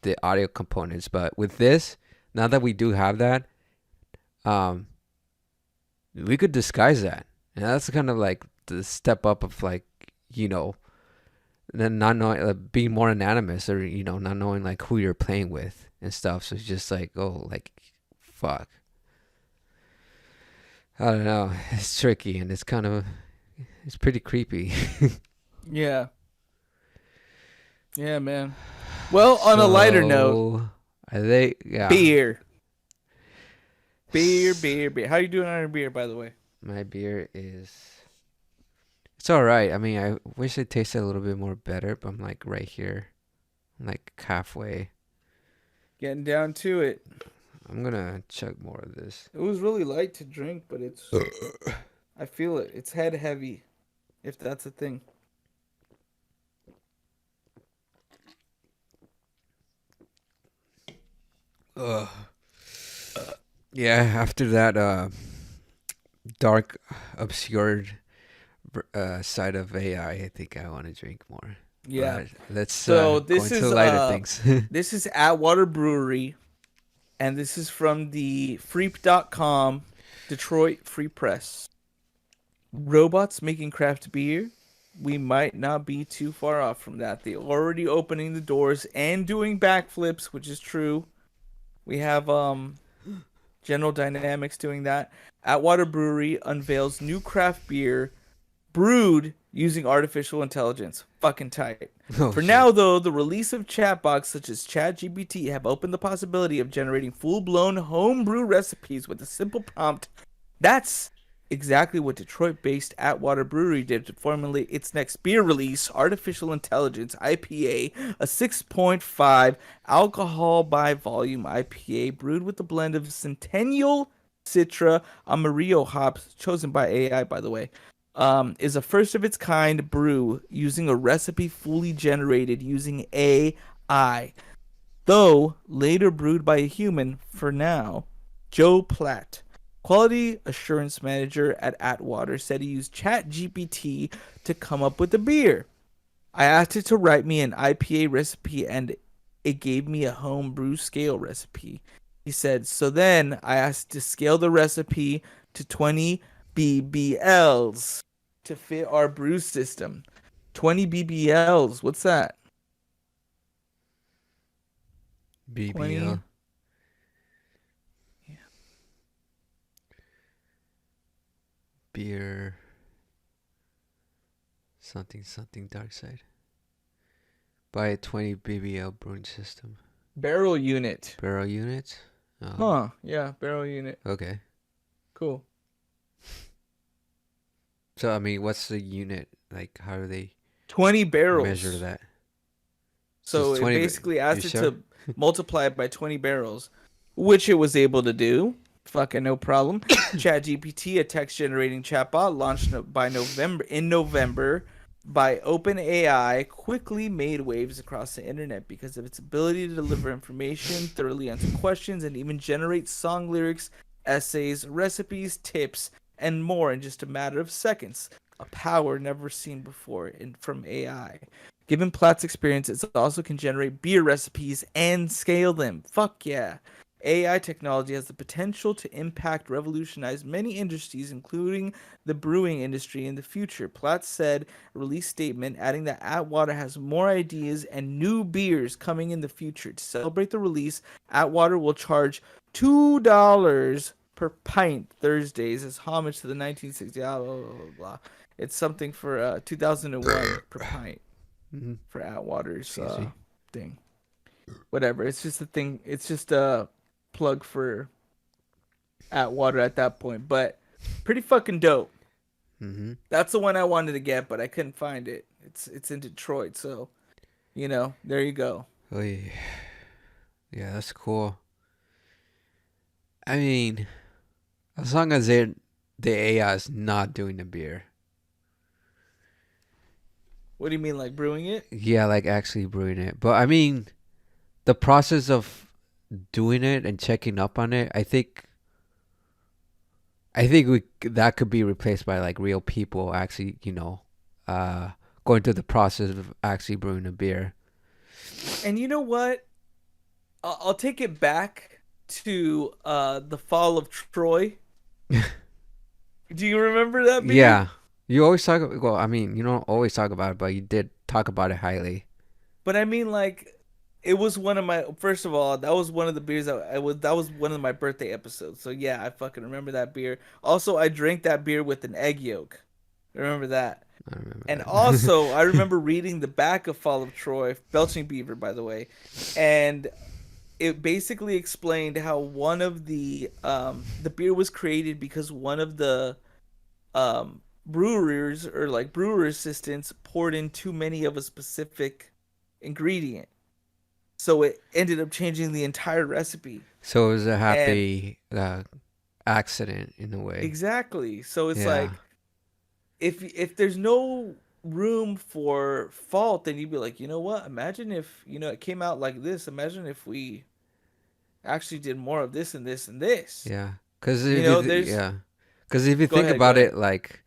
S2: the audio components. But with this, now that we do have that, um, we could disguise that, and that's kind of like the step up of like then not knowing, being more anonymous, or not knowing like who you're playing with and stuff. So it's just like, oh, like fuck. I don't know. It's tricky, and it's pretty creepy.
S1: Yeah. Yeah, man. Well, on a lighter note,
S2: I think yeah.
S1: beer. Beer. How you doing on your beer, by the way?
S2: My beer it's all right. I mean, I wish it tasted a little bit more better, but I'm like right here. I'm like halfway.
S1: Getting down to it.
S2: I'm gonna chug more of this.
S1: It was really light to drink, but it's I feel it. It's head heavy, if that's a thing.
S2: Ugh. Yeah, after that dark, obscured side of AI, I think I want to drink more.
S1: Yeah.
S2: But let's
S1: So
S2: go
S1: this
S2: into
S1: is
S2: lighter things.
S1: this is Atwater Brewery, and this is from the Freep.com Detroit Free Press. Robots making craft beer. We might not be too far off from that. They're already opening the doors and doing backflips, which is true. We have General Dynamics doing that. Atwater Brewery unveils new craft beer brewed using artificial intelligence. Fucking tight.
S2: Oh,
S1: For
S2: shit.
S1: now, though, the release of chatbots such as Chat GPT have opened the possibility of generating full-blown homebrew recipes with a simple prompt. That's exactly what Detroit-based Atwater Brewery did to formulate its next beer release, Artificial Intelligence IPA, a 6.5 alcohol by volume IPA brewed with a blend of Centennial, Citra, Amarillo hops, chosen by AI, by the way. Is a first of its kind brew using a recipe fully generated using AI, though later brewed by a human. For now, Joe Platt, quality assurance manager at Atwater, said he used Chat GPT to come up with the beer. I asked it to write me an IPA recipe and it gave me a home brew scale recipe. He said, so then I asked to scale the recipe to 20 BBLs to fit our brew system. 20 BBLs. What's that?
S2: BBL.
S1: 20. Yeah.
S2: Beer. Something dark side. By a 20 BBL brewing system.
S1: Barrel unit.
S2: Barrel unit? Oh.
S1: Huh. Yeah, barrel unit.
S2: Okay.
S1: Cool.
S2: So, I mean, what's the unit? Like, how do they
S1: 20 barrels.
S2: measure that?
S1: So
S2: it's
S1: it
S2: 20
S1: basically asked
S2: you
S1: it
S2: sure?
S1: to multiply it by 20 barrels, which it was able to do. Fucking no problem. ChatGPT, a text-generating chatbot launched in November by OpenAI, quickly made waves across the internet because of its ability to deliver information, thoroughly answer questions, and even generate song lyrics, essays, recipes, tips, and more in just a matter of seconds. A power never seen before from AI. Given Platt's experience, it also can generate beer recipes and scale them. Fuck yeah. AI technology has the potential to revolutionize many industries, including the brewing industry in the future. Platt said a release statement, adding that Atwater has more ideas and new beers coming in the future. To celebrate the release, Atwater will charge $2 per pint Thursdays as homage to the 1960s. Blah, blah, blah, blah, blah. It's something for 2001 per pint for Atwater's thing. Whatever. It's just a thing. It's just a plug for Atwater at that point. But pretty fucking dope. That's the one I wanted to get, but I couldn't find it. It's in Detroit, so there you go.
S2: Oh yeah, yeah, that's cool. I mean, as long as the AI is not doing the beer.
S1: What do you mean, like brewing it?
S2: Yeah, like actually brewing it. But I mean, the process of doing it and checking up on it, I think that could be replaced by like real people actually, going through the process of actually brewing a beer.
S1: And you know what? I'll take it back to the fall of Troy. Do you remember that beer?
S2: Yeah. You always talk. Well, I mean, you don't always talk about it, but you did talk about it highly.
S1: But I mean, like, it was one of my. First of all, that was one of the beers that was one of my birthday episodes. So yeah, I fucking remember that beer. Also, I drank that beer with an egg yolk. Remember that?
S2: I remember.
S1: And
S2: that.
S1: also, I remember reading the back of Fall of Troy, Belching Beaver, by the way, and it basically explained how one of the beer was created because one of the brewers or like brewer assistants poured in too many of a specific ingredient, so it ended up changing the entire recipe.
S2: So it was a happy accident in a way.
S1: Exactly. So it's like if there's no room for fault, then you'd be like, you know what? Imagine if it came out like this. Imagine if we actually did more of this and this and this.
S2: Yeah, because
S1: there's
S2: if you think about it, like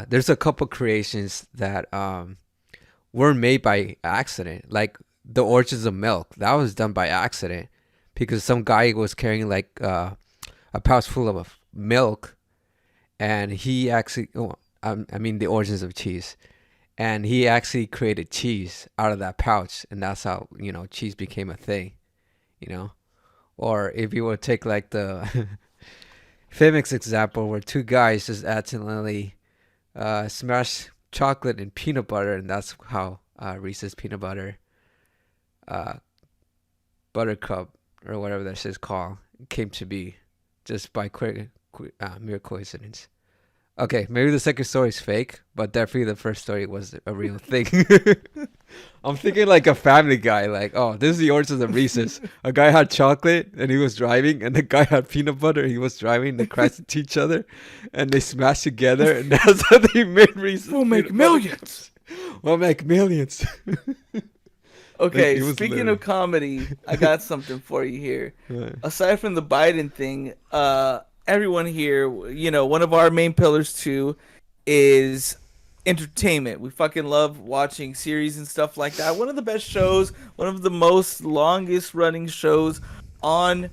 S2: there's a couple creations that were made by accident, like the Orchards of Milk. That was done by accident because some guy was carrying like a pouch full of milk, and he actually, I mean the Origins of Cheese, and he actually created cheese out of that pouch, and that's how cheese became a thing, Or if you would take like the famous example where two guys just accidentally smash chocolate and peanut butter, and that's how Reese's peanut butter buttercup or whatever that shit's called came to be, just by mere coincidence. Okay, maybe the second story is fake, but definitely the first story was a real thing. I'm thinking like a Family Guy, like, oh, this is the origins of Reese's. A guy had chocolate and he was driving, and the guy had peanut butter. He was driving. They crashed into each other, and they smashed together, and that's how they made Reese's.
S1: We'll make millions.
S2: We'll make millions.
S1: Okay, speaking of comedy, I got something for you here.
S2: Right.
S1: Aside from the Biden thing, everyone here, one of our main pillars too is entertainment. We fucking love watching series and stuff like that. One of the best shows, one of the most longest running shows on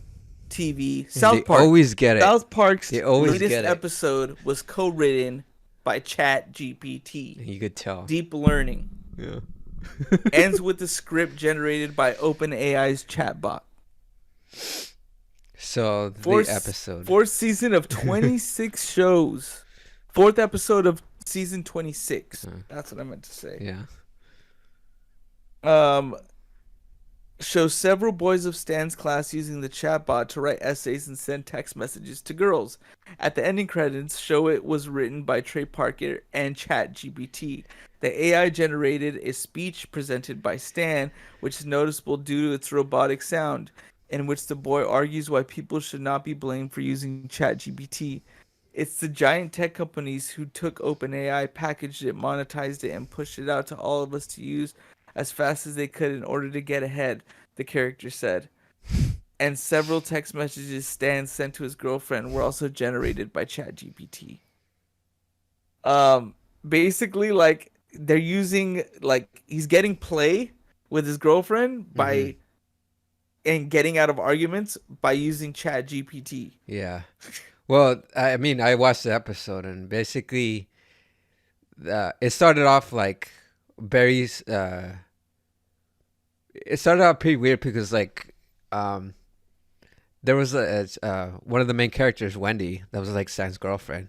S1: TV, South Park.
S2: Always get it.
S1: South Park's
S2: latest
S1: episode was co-written by Chat GPT.
S2: You could tell.
S1: Deep learning.
S2: Yeah.
S1: Ends with the script generated by OpenAI's chatbot.
S2: So episode.
S1: Fourth season of 26 shows. Fourth episode of season 26. That's what I meant to say.
S2: Yeah.
S1: Shows several boys of Stan's class using the chatbot to write essays and send text messages to girls. At the ending credits, show it was written by Trey Parker and Chat GPT. The AI generated a speech presented by Stan, which is noticeable due to its robotic sound, in which the boy argues why people should not be blamed for using ChatGPT. It's the giant tech companies who took OpenAI, packaged it, monetized it, and pushed it out to all of us to use as fast as they could in order to get ahead, the character said. And several text messages Stan sent to his girlfriend were also generated by ChatGPT. Basically, like, they're using, like, he's getting play with his girlfriend by and getting out of arguments by using Chat GPT.
S2: Yeah. Well, I mean, I watched the episode, and basically it started off like Barry's it started out pretty weird because like there was one of the main characters, Wendy, that was like Sam's girlfriend.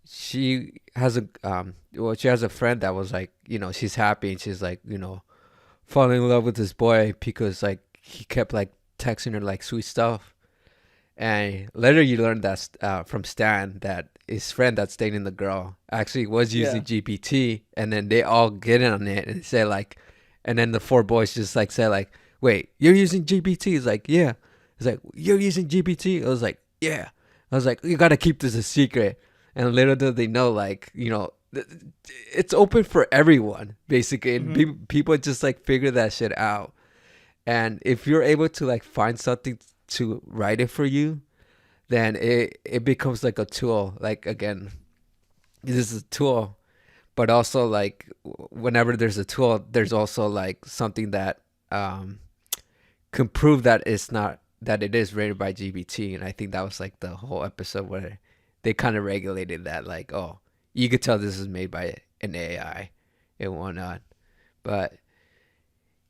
S2: She has she has a friend that was like, she's happy and she's like, falling in love with this boy because like he kept like texting her like sweet stuff. And later you learn that from Stan that his friend that's dating the girl actually was using GPT, and then they all get in on it and say like, and then the four boys just like say like, wait, you're using GPT? He's like, yeah. He's like, you're using GPT? I was like, yeah. I was like, you gotta keep this a secret. And little do they know, like, it's open for everyone basically, and people just like figure that shit out. And if you're able to like find something to write it for you, then it becomes like a tool. Like, again, this is a tool, but also like whenever there's a tool, there's also like something that can prove that it is rated by GPT. And I think that was like the whole episode where they kind of regulated that, like, oh, you could tell this is made by an AI and whatnot. But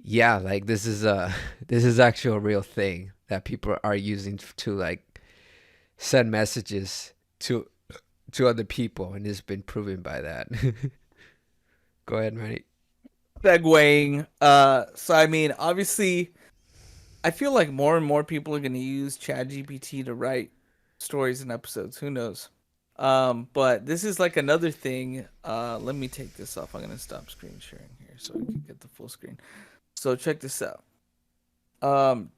S2: yeah, like this is actually a real thing that people are using to like send messages to other people, and it's been proven by that. Go ahead, Manny.
S1: Segueing. So I mean, obviously, I feel like more and more people are going to use Chat GPT to write stories and episodes. Who knows? But this is like another thing. Let me take this off. I'm going to stop screen sharing here so we can get the full screen. So check this out.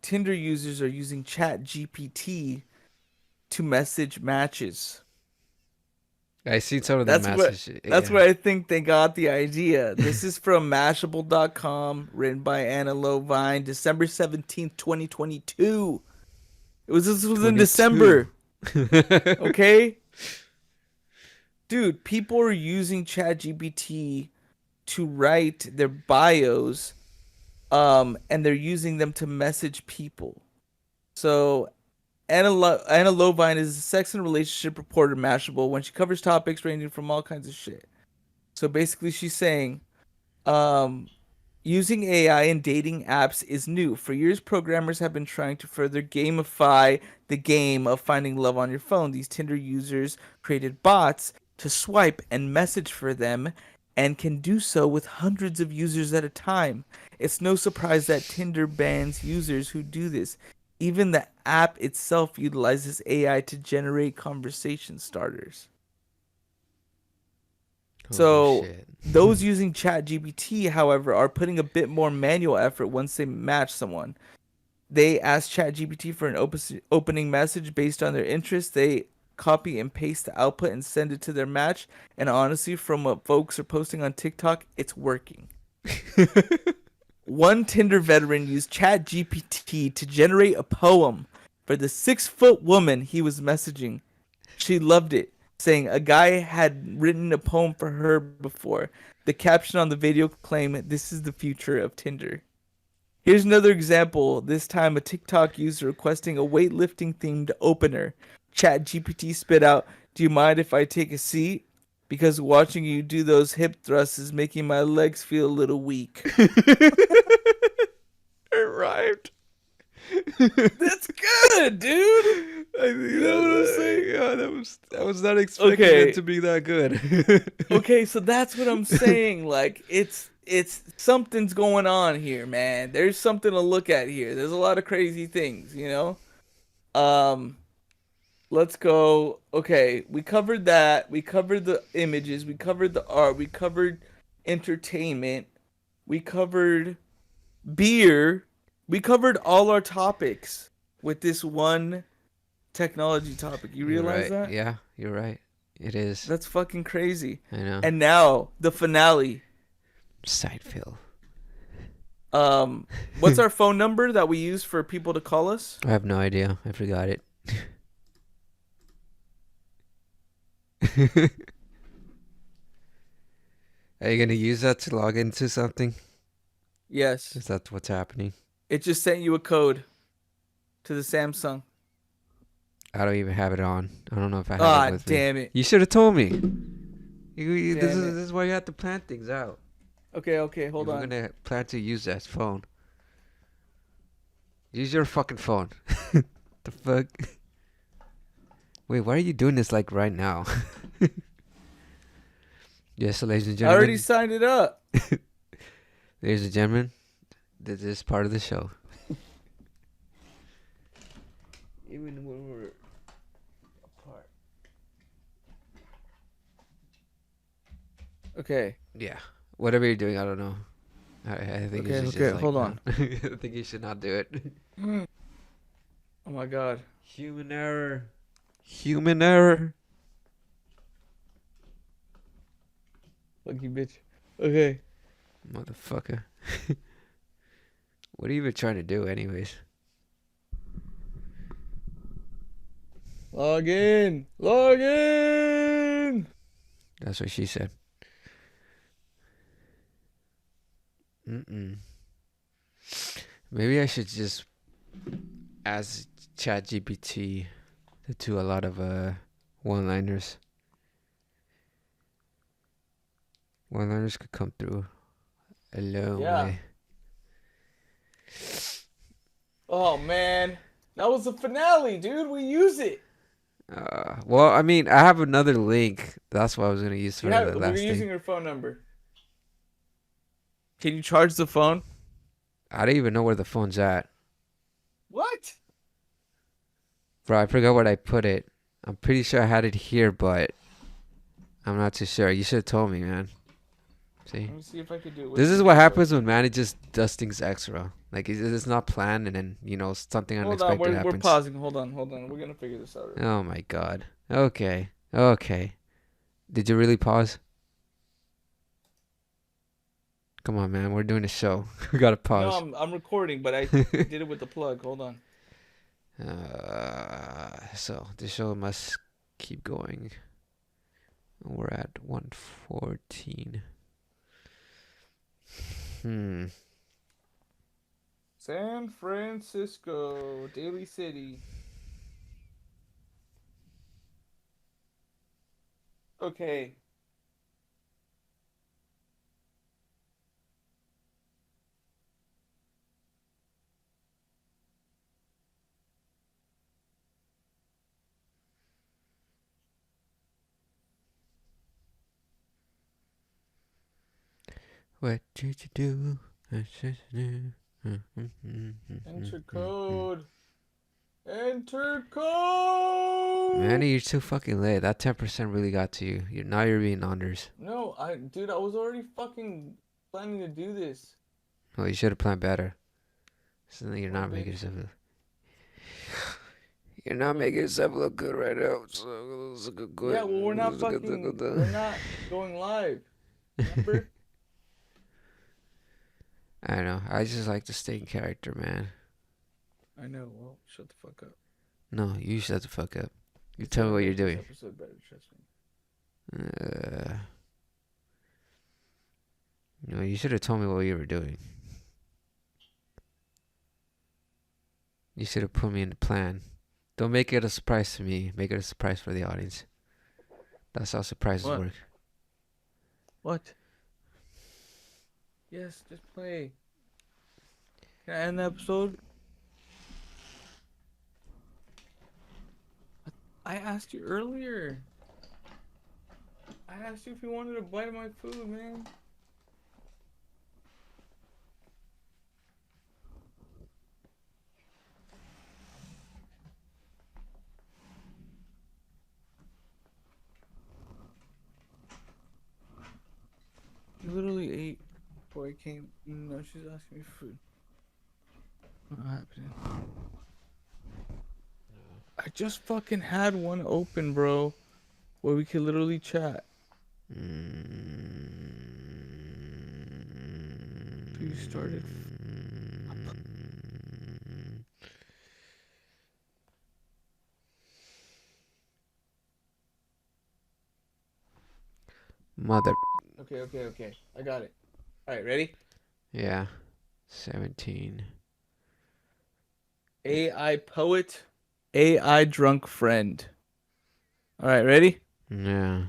S1: Tinder users are using Chat GPT to message matches.
S2: I seen some of the messages.
S1: That's where I think they got the idea. This is from Mashable.com, written by Anna Lovine, December 17th, 2022. This was in December. Okay? Dude, people are using ChatGPT to write their bios, and they're using them to message people. So Anna Lovine is a sex and relationship reporter at Mashable when she covers topics ranging from all kinds of shit. So basically she's saying, using AI in dating apps is new. For years, programmers have been trying to further gamify the game of finding love on your phone. These Tinder users created bots to swipe and message for them, and can do so with hundreds of users at a time. It's no surprise that Tinder bans users who do this. Even the app itself utilizes AI to generate conversation starters. So those using ChatGPT, however, are putting a bit more manual effort once they match someone. They ask ChatGPT for an opening message based on their interests. They copy and paste the output and send it to their match. And honestly, from what folks are posting on TikTok, it's working. One Tinder veteran used ChatGPT to generate a poem for the 6-foot woman he was messaging. She loved it, saying a guy had written a poem for her before. The caption on the video claimed, "This is the future of Tinder." Here's another example, this time a TikTok user requesting a weightlifting themed opener. ChatGPT spit out, "Do you mind if I take a seat? Because watching you do those hip thrusts is making my legs feel a little weak."
S2: It rhymed.
S1: That's good, dude.
S2: You know what I'm saying? Yeah, I was not expecting it to be that good.
S1: Okay, so that's what I'm saying. Like, it's something's going on here, man. There's something to look at here. There's a lot of crazy things, Let's go. Okay, we covered that. We covered the images. We covered the art. We covered entertainment. We covered beer. We covered all our topics with this one technology topic. You realize that?
S2: Yeah, you're right. It is.
S1: That's fucking crazy.
S2: I know.
S1: And now, the finale.
S2: Side fill.
S1: What's our phone number that we use for people to call us?
S2: I have no idea. I forgot it. Are you gonna use that to log into something?
S1: Yes.
S2: Is that what's happening?
S1: It just sent you a code to the Samsung.
S2: I don't even have it on. I don't know if I have it with me.
S1: Damn it.
S2: You should have told me. This is why you have to plan things out.
S1: Okay, hold on.
S2: I'm gonna plan to use that phone. Use your fucking phone. The fuck? Wait, why are you doing this like right now? Yes, so ladies and
S1: I
S2: gentlemen.
S1: already signed it up.
S2: Ladies and gentlemen, this is part of the show. Even when we're apart.
S1: Okay.
S2: Yeah. Whatever you're doing, I don't know. I think you
S1: Okay,
S2: should
S1: okay,
S2: just like,
S1: hold
S2: no.
S1: on.
S2: I think you should not do it.
S1: Oh my god.
S2: Human error. Human error.
S1: Lucky bitch. Okay.
S2: Motherfucker. What are you even trying to do anyways?
S1: Log in. Log in.
S2: That's what she said. Maybe I should just ask Chat GPT to do a lot of one-liners. One-liners could come through a long way.
S1: Oh man. That was the finale, dude. We use it.
S2: Well, I mean, I have another link. That's what I was gonna use for the
S1: We're
S2: last
S1: using
S2: thing.
S1: your phone number. Can you charge the phone?
S2: I don't even know where the phone's at.
S1: What?
S2: Bro, I forgot where I put it. I'm pretty sure I had it here, but I'm not too sure. You should have told me, man. See?
S1: Let me see if I could do it.
S2: This is what happens when managers does things extra. Like, it's not planned, and then, you know, something
S1: Hold
S2: unexpected
S1: on,
S2: happens.
S1: we're pausing. Hold on. We're gonna figure this out.
S2: Oh, my God. Okay. Did you really pause? Come on, man. We're doing a show. We gotta pause.
S1: No, I'm recording, but I did it with the plug. Hold on.
S2: So the show must keep going. We're at 1:14.
S1: San Francisco, Daly City. Okay.
S2: What did you do?
S1: Enter code. Enter code.
S2: Manny, you're too fucking late. That 10% really got to you. Now you're being honors.
S1: No, dude, I was already fucking planning to do this.
S2: Well, you should have planned better. So you're not making yourself look. You're not making yourself look good right now. So it's good.
S1: Yeah, well, we're not going live. Remember?
S2: I know. I just like to stay in character, man.
S1: I know. Well, shut the fuck up.
S2: No, you shut the fuck up. You tell me what you're doing.
S1: Episode better, trust me.
S2: No, you should have told me what you were doing. You should have put me in the plan. Don't make it a surprise to me. Make it a surprise for the audience. That's how surprises work.
S1: What? Yes, just play. Can I end the episode? I asked you earlier. I asked you if you wanted a bite of my food, man. You literally ate before I came. No, she's asking me for food. What happened? I just fucking had one open, bro, where we could literally chat. You started.
S2: Mother.
S1: Okay. I got it. All right, ready?
S2: Yeah. 17.
S1: AI poet, AI drunk friend. All right, ready?
S2: Yeah.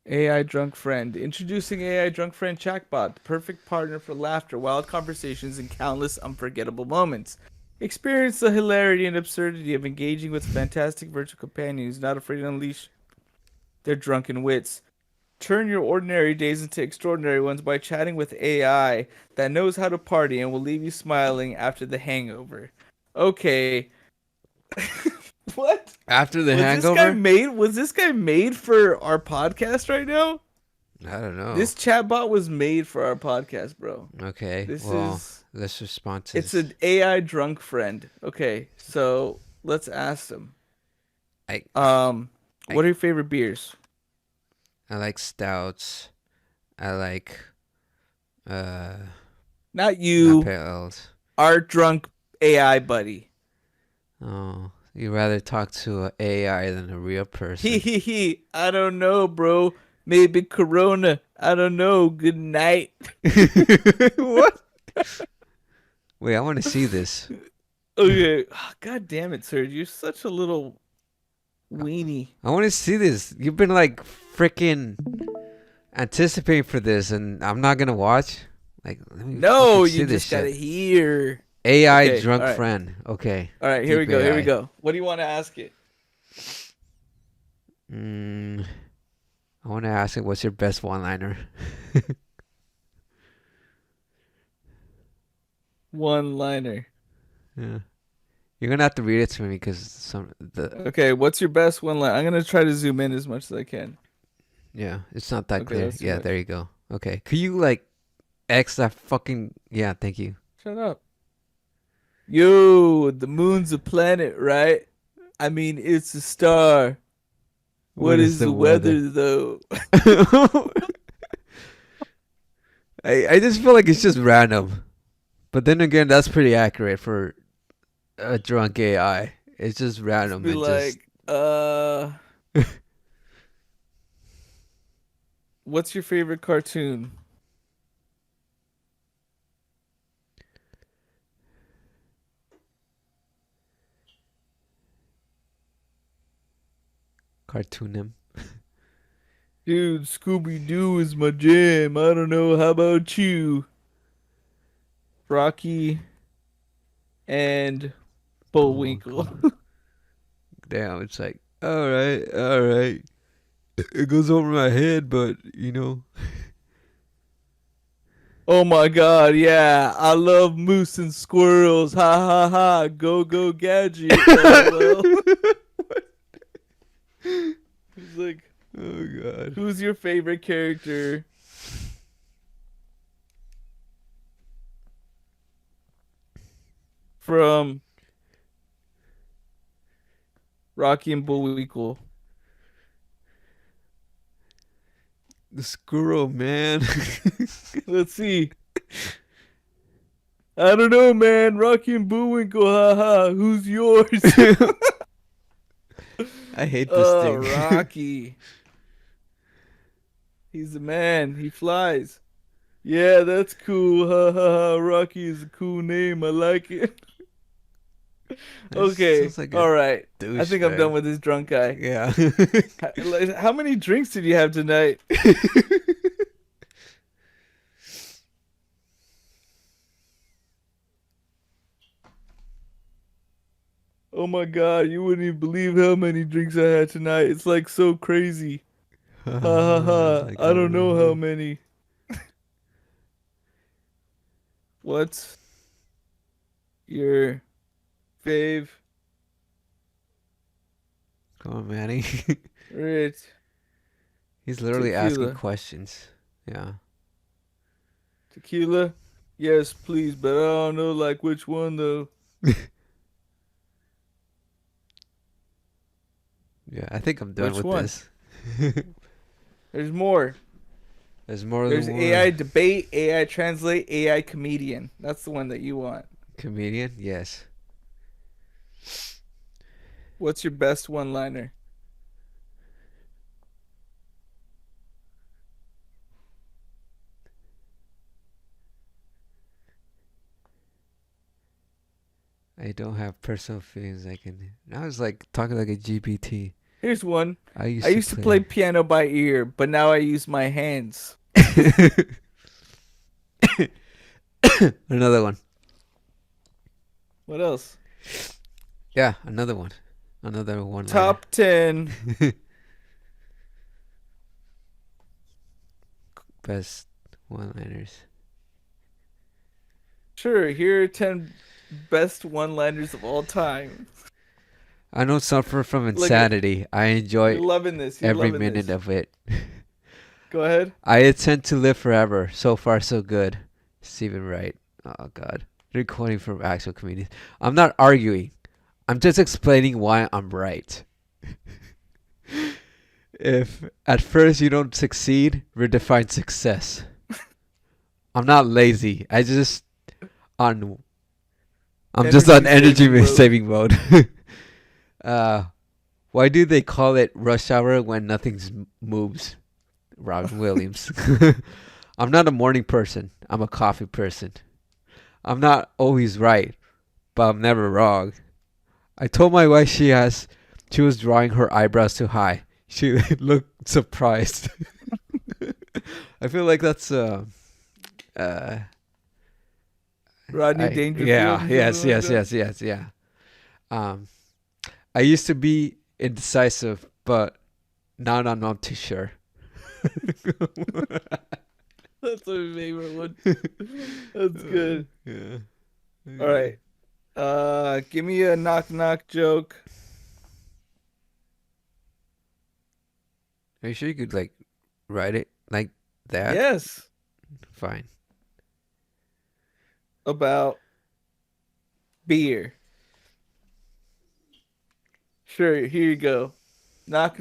S1: AI drunk friend. Introducing AI drunk friend chatbot, the perfect partner for laughter, wild conversations, and countless unforgettable moments. Experience the hilarity and absurdity of engaging with fantastic virtual companions, not afraid to unleash their drunken wits. Turn your ordinary days into extraordinary ones by chatting with AI that knows how to party and will leave you smiling after the hangover. Okay. What?
S2: After the
S1: Was this guy
S2: hangover?
S1: made for our podcast right now?
S2: I don't know.
S1: This chatbot was made for our podcast, bro.
S2: Okay.
S1: This
S2: well,
S1: is
S2: let's respond to
S1: it's
S2: this.
S1: an AI drunk friend. Okay, so let's ask them.
S2: I
S1: What are your favorite beers?
S2: I like stouts. I like
S1: Not you,
S2: pale ales.
S1: our drunk AI buddy.
S2: Oh, you'd rather talk to an AI than a real person.
S1: He. I don't know, bro. Maybe Corona. I don't know. Good night.
S2: What? Wait, I want to see this.
S1: Okay. God damn it, Serge. You're such a little weenie.
S2: I want to see this. You've been like freaking anticipating for this, and I'm not gonna watch. Like, let me
S1: No,
S2: fucking see
S1: you
S2: this
S1: just gotta
S2: shit.
S1: hear.
S2: AI
S1: Okay,
S2: drunk
S1: all right.
S2: friend. Okay.
S1: All right, here we
S2: Deep
S1: go. Here we
S2: AI.
S1: go. What do you want to ask it?
S2: I want to ask it, what's your best one-liner?
S1: One-liner.
S2: Yeah. You're gonna have to read it to me because
S1: Okay, what's your best one-liner? I'm gonna try to zoom in as much as I can.
S2: yeah, it's not that
S1: Okay,
S2: clear.
S1: that's too
S2: Yeah,
S1: much.
S2: there you go. Okay, could you like X that fucking yeah? Thank you.
S1: Shut up. Yo, the moon's a planet, right? I mean, it's a star. What is the weather, though?
S2: I just feel like it's just random, but then again, that's pretty accurate for a drunk AI. It's just random.
S1: Be
S2: and
S1: like, what's your favorite cartoon?
S2: cartoon him.
S1: Dude, Scooby-Doo is my jam. I don't know. How about you? Rocky and Bullwinkle.
S2: Damn, it's like all right, all right. It goes over my head, but you know.
S1: Oh my god, yeah. I love moose and squirrels. Ha ha ha. Go go gadget. LOL. He's like,
S2: Oh god.
S1: who's your favorite character? From Rocky and Bullwinkle.
S2: The squirrel, man.
S1: Let's see. I don't know, man. Rocky and Bullwinkle, haha. Who's yours?
S2: I hate this thing.
S1: Rocky. He's the man. He flies. Yeah, that's cool. Ha ha ha. Rocky is a cool name. I like it. Okay.
S2: sounds like a
S1: All right. I think I'm
S2: douchebag.
S1: done with this drunk guy.
S2: Yeah.
S1: How many drinks did you have tonight? Oh my god, you wouldn't even believe how many drinks I had tonight. It's like so crazy. Ha ha ha.
S2: Like,
S1: I don't know how many. What's your fave
S2: Come on, Manny.
S1: Rich
S2: He's literally
S1: Tequila.
S2: asking questions. Yeah.
S1: tequila? Yes, please, but I don't know like which one though.
S2: Yeah, I think I'm done
S1: Which
S2: with
S1: one?
S2: this.
S1: There's more.
S2: There's more
S1: There's
S2: than one.
S1: AI debate, AI translate, AI comedian. That's the one that you want.
S2: Comedian? Yes.
S1: What's your best one-liner?
S2: I don't have personal feelings. I can. I was like talking like a GPT.
S1: Here's one.
S2: I
S1: I used to play piano by ear, but now I use my hands.
S2: Another one.
S1: What else?
S2: Yeah, another one. Another one.
S1: Top 10
S2: Best one-liners.
S1: Sure, here are 10 best one-liners of all time.
S2: I don't suffer from
S1: Look at-
S2: insanity. I enjoy
S1: You're loving this. You're
S2: every
S1: loving
S2: minute
S1: this.
S2: of it.
S1: Go ahead.
S2: I intend to live forever. So far, so good. Stephen Wright. Oh, God. They're quoting from actual comedians. I'm not arguing. I'm just explaining why I'm right. If at first you don't succeed, redefine success. I'm not lazy. I'm just on energy saving mode. Why do they call it rush hour when nothing moves? Robin Williams. I'm not a morning person. I'm a coffee person. I'm not always right, but I'm never wrong. I told my wife she was drawing her eyebrows too high. She looked surprised. I feel like that's
S1: Rodney Dangerfield.
S2: yeah, yes, yeah. I used to be indecisive, but now I'm not too sure.
S1: That's my favorite one. That's good.
S2: Yeah.
S1: All right. Give me a knock joke.
S2: Are you sure you could like write it like that?
S1: Yes.
S2: Fine.
S1: About beer. Sure, here you go. Knock.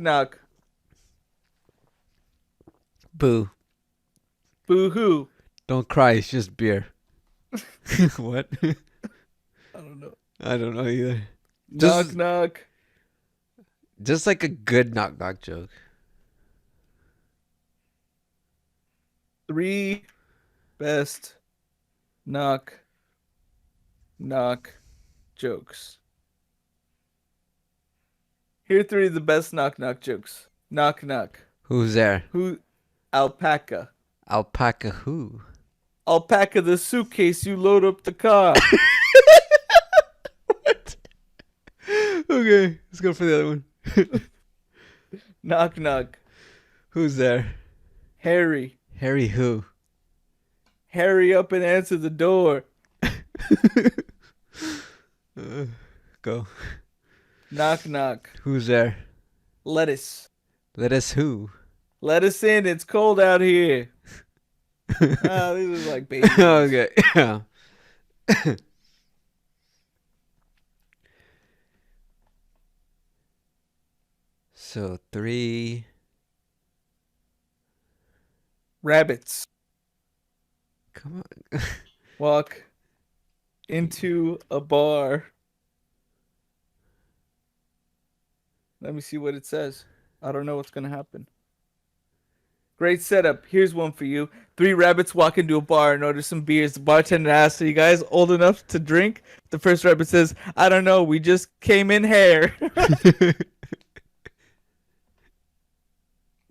S2: Boo.
S1: Boo-hoo.
S2: Don't cry, it's just beer. What?
S1: I don't know.
S2: I don't know either.
S1: Knock.
S2: Just like a good knock joke.
S1: 3 best knock jokes. Here are 3 of the best knock jokes. Knock.
S2: Who's there?
S1: Who? Alpaca.
S2: Alpaca who?
S1: Alpaca the suitcase you load up the car.
S2: What? Okay, let's go for the other one.
S1: Knock.
S2: Who's there?
S1: Harry.
S2: Harry who?
S1: Hurry up and answer the door.
S2: Go.
S1: Knock.
S2: Who's there?
S1: Lettuce.
S2: Lettuce who?
S1: Let us in. It's cold out here. These are like babies.
S2: Okay. Yeah. So 3
S1: Rabbits
S2: Come on.
S1: walk into a bar. Let me see what it says. I don't know what's going to happen. Great setup. Here's one for you. 3 rabbits walk into a bar and order some beers. The bartender asks, "Are you guys old enough to drink?" The first rabbit says, "I don't know. We just came in here."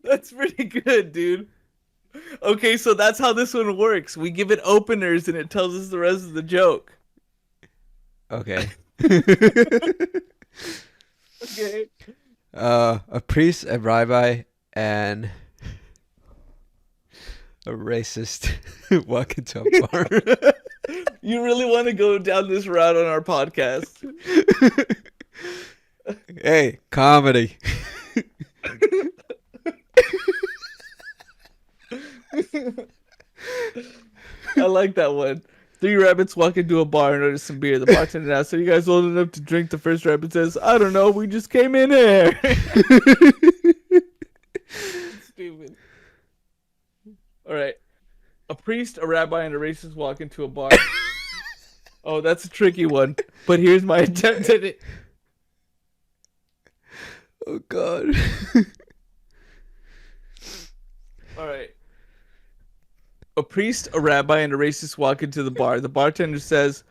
S1: That's pretty good, dude. Okay, so that's how this one works. We give it openers and it tells us the rest of the joke.
S2: Okay.
S1: Okay.
S2: A priest, a rabbi, and a racist walk into a bar.
S1: You really want to go down this route on our podcast?
S2: Hey, comedy.
S1: I like that one. 3 rabbits walk into a bar and order some beer. The bartender asks, "Are you guys old enough to drink?" The first rabbit says, "I don't know. We just came in here." Stupid. All right. A priest, a rabbi, and a racist walk into a bar. Oh, that's a tricky one. But here's my attempt at it.
S2: Oh, God.
S1: All right. A priest, a rabbi, and a racist walk into the bar. The bartender says,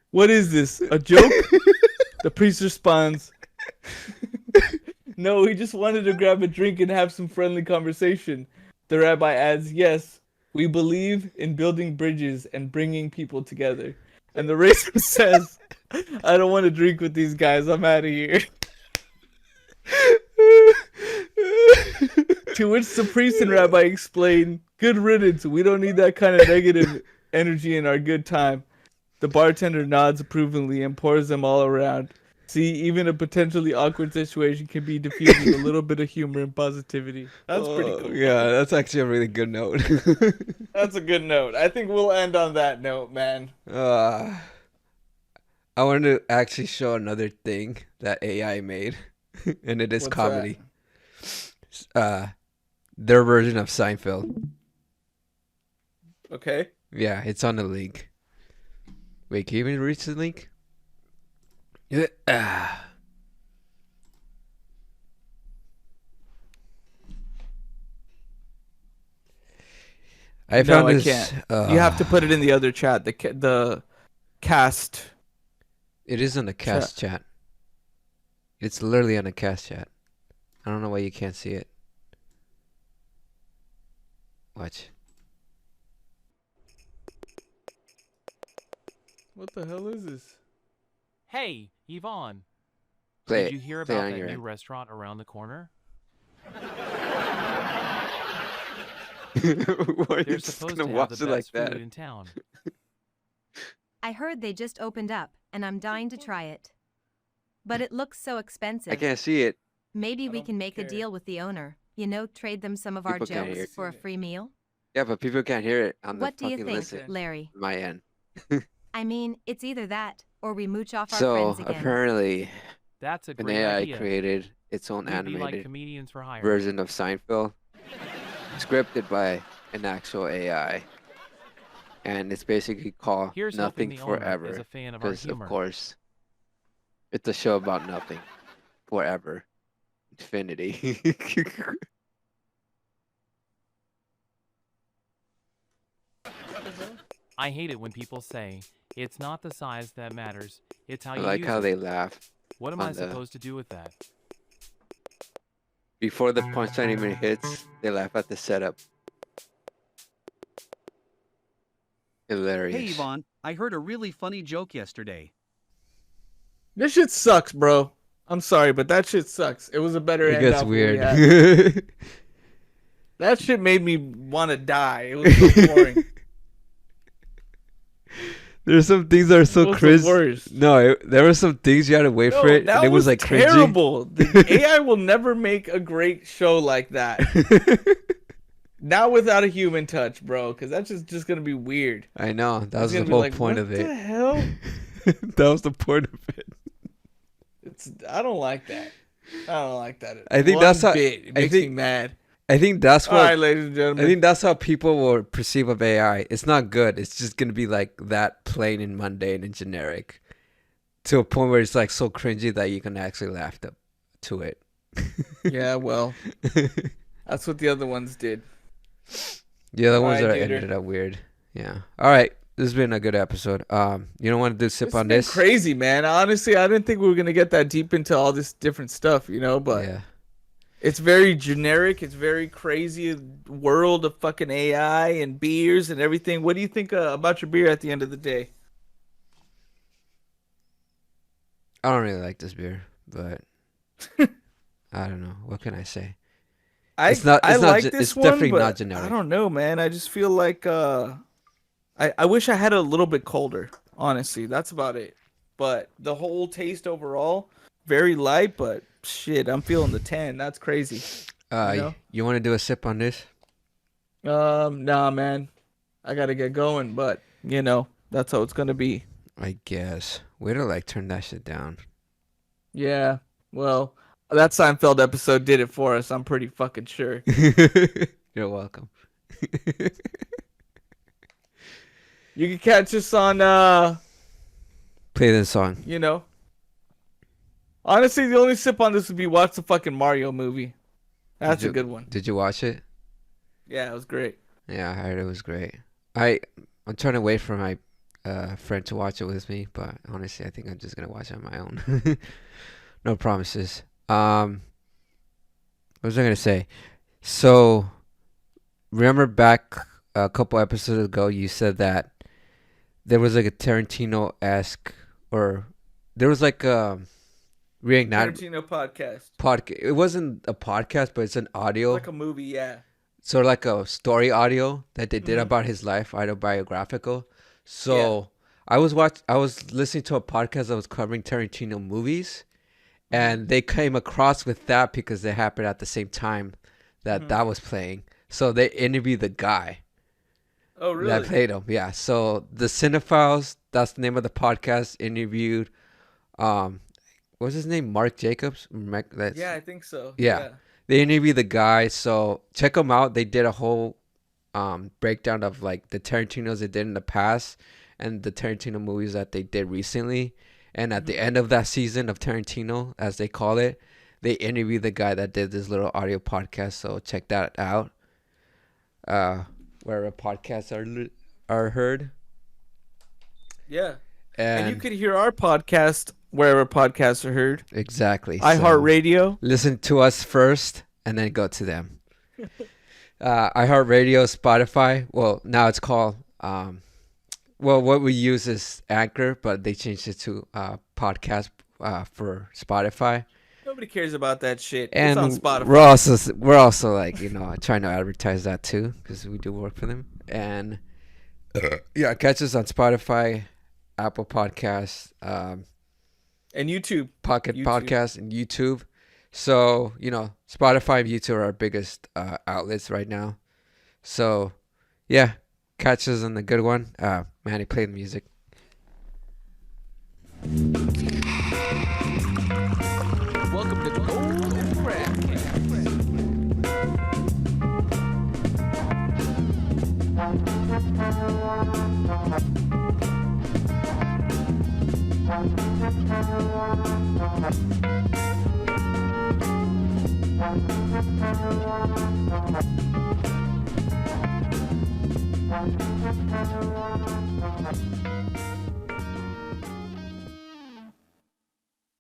S1: "What is this, a joke?" The priest responds, "No, he just wanted to grab a drink and have some friendly conversation." The rabbi adds, "Yes, we believe in building bridges and bringing people together." And the racist says, I don't want to drink with these guys. I'm out of here. To which the priest and rabbi explained, good riddance. We don't need that kind of negative energy in our good time. The bartender nods approvingly and pours them all around. See, even a potentially awkward situation can be diffused with a little bit of humor and positivity. That's pretty cool.
S2: Yeah, that's actually a really good note.
S1: That's a good note. I think we'll end on that note, man.
S2: I want to actually show another thing that AI made, and it is
S1: What's
S2: comedy. Their version of Seinfeld.
S1: Okay.
S2: Yeah, it's on the link. Wait, can you even reach the link? I found this.
S1: Can't. You have to put it in the other chat. The cast.
S2: It is on the cast chat. It's literally on the cast chat. I don't know why you can't see it. Watch.
S1: What the hell is this?
S13: Hey, Yvonne.
S2: Play
S13: Did you hear
S2: play
S13: about
S2: on
S13: that
S2: your
S13: new
S2: end.
S13: restaurant around the corner?
S2: Why are you
S13: They're
S2: just
S13: supposed
S2: gonna
S13: to have
S2: watch
S13: the
S2: it like
S13: best
S2: that?
S13: food in town.
S14: I heard they just opened up, and I'm dying to try it. But it looks so expensive.
S2: I can't see it.
S14: Maybe we can make a deal with the owner. You know, trade them some of our
S2: People can't hear
S14: jokes for a free meal.
S2: Yeah, but people can't hear it on the
S14: What do you
S2: fucking
S14: think,
S2: listen.
S14: Larry?
S2: My end.
S14: I mean, it's either that, or we mooch off our
S2: So
S14: friends again.
S2: apparently,
S13: That's a
S2: an
S13: great
S2: AI
S13: idea.
S2: created its own
S13: We'd be like
S2: animated
S13: comedians for hire.
S2: version of Seinfeld, scripted by an actual AI, and it's basically called
S13: Here's hoping
S2: Nothing
S13: the owner is
S2: Forever.
S13: a fan of our
S2: Because of
S13: humor.
S2: course, it's a show about nothing, forever, infinity.
S13: I hate it when people say, it's not the size that matters, it's how
S2: I
S13: you
S2: like
S13: use
S2: how
S13: it.
S2: they laugh.
S13: What am I
S2: on the-
S13: supposed to do with that?
S2: Before the punchline even hits, they laugh at the setup. Hilarious.
S15: Hey, Yvonne, I heard a really funny joke yesterday.
S1: This shit sucks, bro. I'm sorry, but that shit sucks. It was a better
S2: It
S1: end
S2: gets
S1: off what we
S2: weird.
S1: had. That shit made me want to die. It was so boring.
S2: There's some things that are so
S1: It was the
S2: cringe.
S1: worst.
S2: No, there were some things you had to wait for it,
S1: that
S2: and it was like cringy.
S1: terrible. The AI will never make a great show like that. Not without a human touch, bro, because that's just gonna be weird.
S2: I know. That
S1: It's
S2: was the
S1: gonna be
S2: whole
S1: like,
S2: point
S1: what
S2: of it.
S1: the hell?
S2: That was the point of it.
S1: I don't like that. I don't like that.
S2: I think
S1: One
S2: that's how.
S1: bit. It
S2: I
S1: makes
S2: think
S1: me mad.
S2: I think that's
S1: All
S2: what.
S1: right, ladies and gentlemen.
S2: I think that's how people will perceive of AI. It's not good. It's just gonna be like that, plain and mundane and generic, to a point where it's like so cringy that you can actually laugh to it.
S1: Yeah, well, that's what the other ones did.
S2: The other ones
S1: Alright,
S2: that
S1: duder.
S2: ended up weird. Yeah. All right. This has been a good episode. You don't want to do sip
S1: It's
S2: on
S1: been
S2: this?
S1: crazy, man. Honestly, I didn't think we were gonna get that deep into all this different stuff, you know. But
S2: Yeah.
S1: it's very generic. It's very crazy world of fucking AI and beers and everything. What do you think about your beer at the end of the day?
S2: I don't really like this beer, but I don't know. What can I say?
S1: I
S2: It's not.
S1: I
S2: It's not.
S1: like
S2: It's
S1: this one,
S2: definitely
S1: but
S2: not generic.
S1: I don't know, man. I just feel like I wish I had a little bit colder. Honestly, that's about it. But the whole taste overall, very light. But shit, I'm feeling the 10. That's crazy. You
S2: You want to do a sip on this?
S1: Nah, man. I gotta get going. But you know, that's how it's gonna be.
S2: I guess. Way to like turn that shit down.
S1: Yeah. Well, that Seinfeld episode did it for us. I'm pretty fucking sure.
S2: You're welcome.
S1: You can catch us on
S2: Play this song.
S1: you know. Honestly, the only sip on this would be watch the fucking Mario movie. That's a good one.
S2: Did you watch it?
S1: Yeah, it was great.
S2: Yeah, I heard it was great. I'm trying to wait for my friend to watch it with me, but honestly, I think I'm just gonna watch it on my own. No promises. What was I gonna say? So, remember back a couple episodes ago, you said that there was like a Tarantino-esque, or there was like a reignite
S1: Tarantino podcast.
S2: podcast. It wasn't a podcast, but it's an audio.
S1: Like a movie, yeah.
S2: Sort of like a story audio that they did
S1: Mhm.
S2: about his life, autobiographical. So I was listening to a podcast that was covering Tarantino movies, and they came across with that because they happened at the same time that that was playing. So they interviewed the guy.
S1: Oh, really?
S2: That played him, yeah. So the Cinephiles, that's the name of the podcast, interviewed, what's his name? Mark Jacobs?
S1: Yeah, I think so.
S2: Yeah. They interviewed the guy, so check them out. They did a whole breakdown of like the Tarantinos they did in the past and the Tarantino movies that they did recently. And at the end of that season of Tarantino, as they call it, they interviewed the guy that did this little audio podcast. So check that out. Wherever podcasts are heard.
S1: Yeah. And you could hear our podcast wherever podcasts are heard.
S2: Exactly.
S1: iHeartRadio.
S2: Listen to us first and then go to them. iHeartRadio, Spotify. Well, now it's called, well, what we use is Anchor, but they changed it to podcast for Spotify.
S1: Nobody cares about that shit.
S2: And
S1: it's on Spotify.
S2: we're also like, you know, trying to advertise that too because we do work for them. And yeah, catch us on Spotify, Apple Podcasts,
S1: and YouTube,
S2: Pocket Podcasts, and YouTube. So you know, Spotify and YouTube are our biggest outlets right now. So yeah, catch us on the good one. Manny, play the music.
S1: Welcome to Golden Rat.